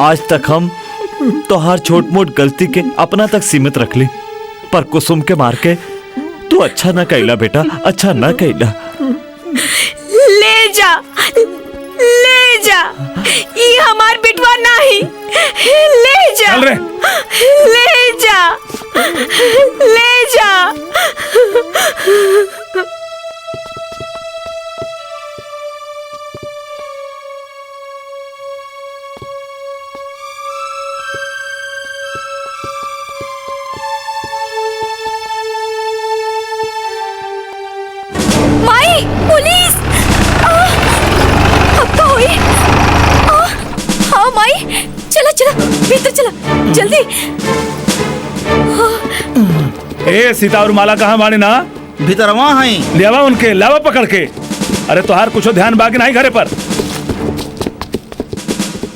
आज तक हम तोहार छोट मोट गलती के अपना तक सीमित रख ली, पर कुसुम के मार के तू अच्छा ना कैला बेटा, अच्छा ना कैला। ले जा ले जा, ये हमार बिटवा नहीं। ले जा। चल रे। ले जा ले जा। माई पुलिस! अब तो हुई। हाँ माई, चला चला भीतर चला जल्दी। ए सीता और माला कहाँ बाड़ी ना? भीतर वहाँ हैं। लेवा उनके, लावा पकड़ के। अरे तोहार कुछ ध्यान बाकी नहीं घरे पर?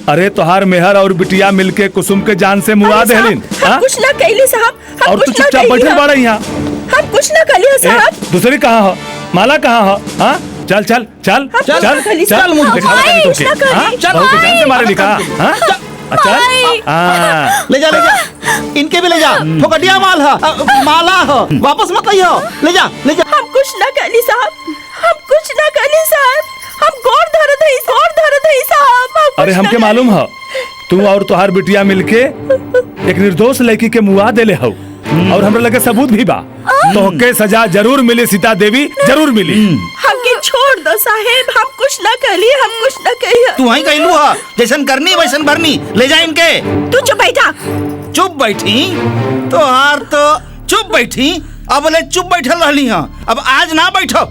अरे तोहार मेहर और बिटिया मिलके कुसुम के जान से मुआ देहलिन। हम कुछ ना कैली साहब। और तू चुपचाप बैठे बाड़ा यहाँ। हम कुछ ना कैली साहब। दूसरी कहाँ हो? माला कहाँ हो? हाँ चल चल चल चल चल चल मुझे बहू के जान से मारे लिखा। हाँ अच्छा ले जा इनके भी ले जा। फोकटिया माल है, माला हो, वापस मत आइयो। ले जा ले जा। हम कुछ ना कैली साहब, हम कुछ ना कैली साहब। हम गौर धरत है साहब। अरे हमके मालूम है तू और तुहार बिटिया मिलके एक निर्दोष लड़की के मुआ देले हो, और हमरा लगे सबूत भी बा। तो के सजा जरूर मिली सीता देवी, जरूर मिली। हमके छोड़ दो साहेब, हम कुछ ना कहली, हम कुछ ना कही। तू वहीं कहलू है, जैसन करनी वैसन भरनी। ले जा इनके। तू चुप बैठा। चुप बैठी तो हार तो चुप बैठी। अब ले चुप बैठल रहली हाँ, अब आज ना बैठो।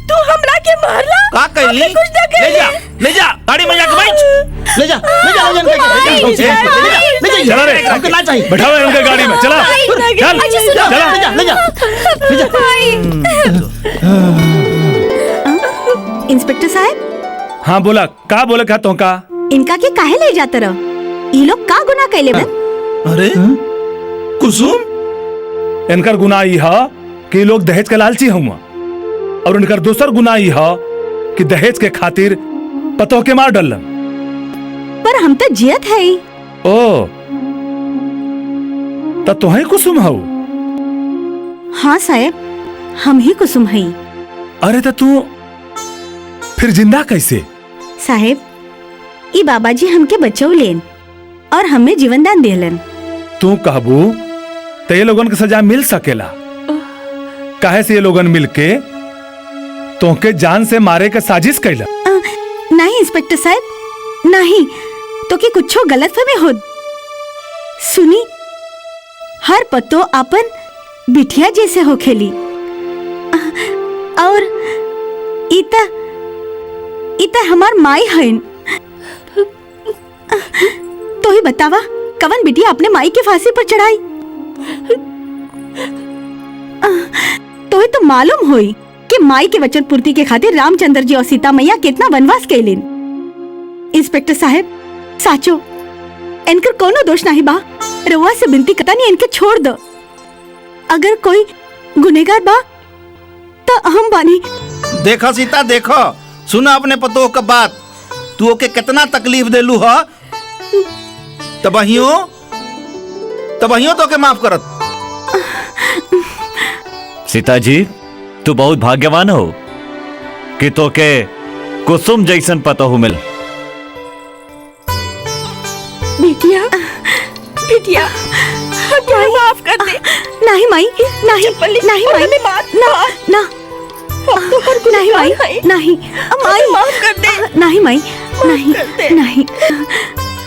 तू हमरा के मारला? का कहली? ले जा गाड़ी में जाके बैठ। ले जा चला रे, हमको ना चाहिए। बैठाओ उनके गाड़ी में, चला चल चला। ले जा इंस्पेक्टर साहब, हाँ बोला का बोले का तो का इनका के काहे ले जाते रहो? ये लोग का गुनाह कैले बन? अरे कुसुम, इनकर गुनाह ई है कि लोग दहेज के लालची हुआ, और इनकर दूसर गुनाह ई है कि दहेज के खातिर पतों के मार डलन। पर हम तो जियत है। ओ तो तुहे कुसुम हो? हाँ साहब, हम ही कुसुम है। अरे तो तू फिर जिंदा कैसे? साहब, ई बाबा जी हमके बचाव लेन और हमें जीवन दान देलन। तू कहबू तो ये लोगन के सजा मिल सकेला। काहे से ये लोगन मिलके तोहके जान से मारे के साजिश कैला? नहीं इंस्पेक्टर साहब, नहीं तो कि कुछो गलत फहमी हो। सुनी, हर पत्तो अपन बिटिया जैसे हो खेली, और इता हमार माई हन। तो ही बतावा, कवन बिटिया अपने माई के फांसी पर चढ़ाई? तो ही तो मालूम होई कि माई के वचन पूर्ति के खातिर रामचंद्र जी और सीता मैया कितना वनवास कैलिन। इंस्पेक्टर साहब, साचो इनकर कोनो दोष नहीं बा। रउआ से बिनती करता नहीं, इनके छोड़ दो। अगर कोई गुनेगार बा तो हम बानी। देखो सीता, देखो सुना अपने पतों का बात। तू ओके कितना तकलीफ देलू हो, तबहियो तो के माफ करत। सीता जी, तू बहुत भाग्यवान हो कि तो के कुसुम जैसन पतोहू मिल। बिटिया, बिटिया, क्या माफ कर दे। नहीं माई, नहीं नहीं माई, ना ना नहीं माई, नहीं माई, माफ कर दे। नहीं माई, नहीं नहीं,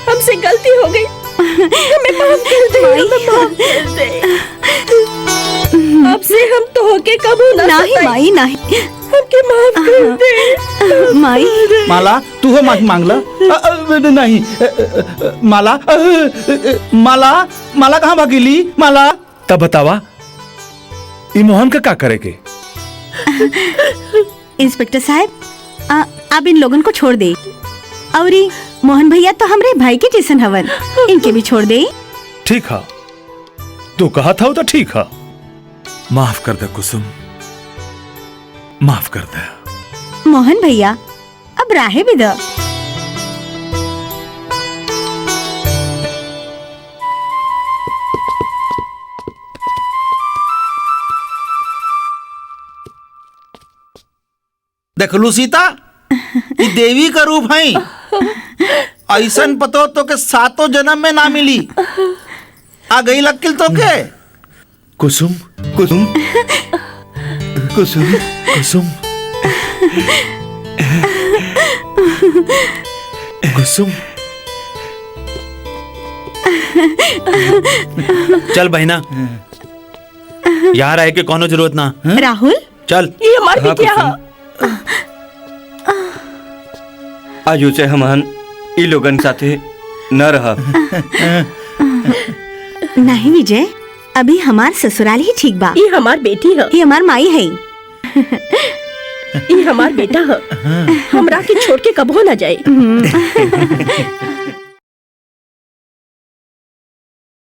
हमसे गलती हो गई, हमें माफ कर दे, हमें माफ कर दे। अब से हम तो होके कबू ना। नहीं माई, नहीं, हमके माफ कर दे माई। माला, तू हो माफी मांग ला। नहीं माला, माला, माला कहाँ भागीली? माला तब बतावा, ई मोहन का करेगे? इंस्पेक्टर साहब, आप इन लोगन को छोड़ दे, और मोहन भैया तो हमरे भाई के जैसन हवन, इनके भी छोड़ दे। ठीक है, तू कहा था तो ठीक है। माफ कर दे कुसुम, माफ कर दे। मोहन भैया, अब राहे भी दो। देख लू सीता, ये देवी का रूप है। ऐसन पतो तो के सातों जन्म में ना मिली। आ गई लक्किल तो के कुसुम, कुसुम, कुसुम, कुसुम, कुसुम। चल बहना, यहाँ रह के कोनो जरूरत ना। राहुल, चल, ये हमार बिटिया है। आज उसे हमन ई लोगन साथे न रहा। नहीं विजय, अभी हमार ससुराल ही ठीक बा। ये हमार बेटी है, ये हमार माई है। ये हमार बेटा है। हमरा के छोड़ के कबो न जाए।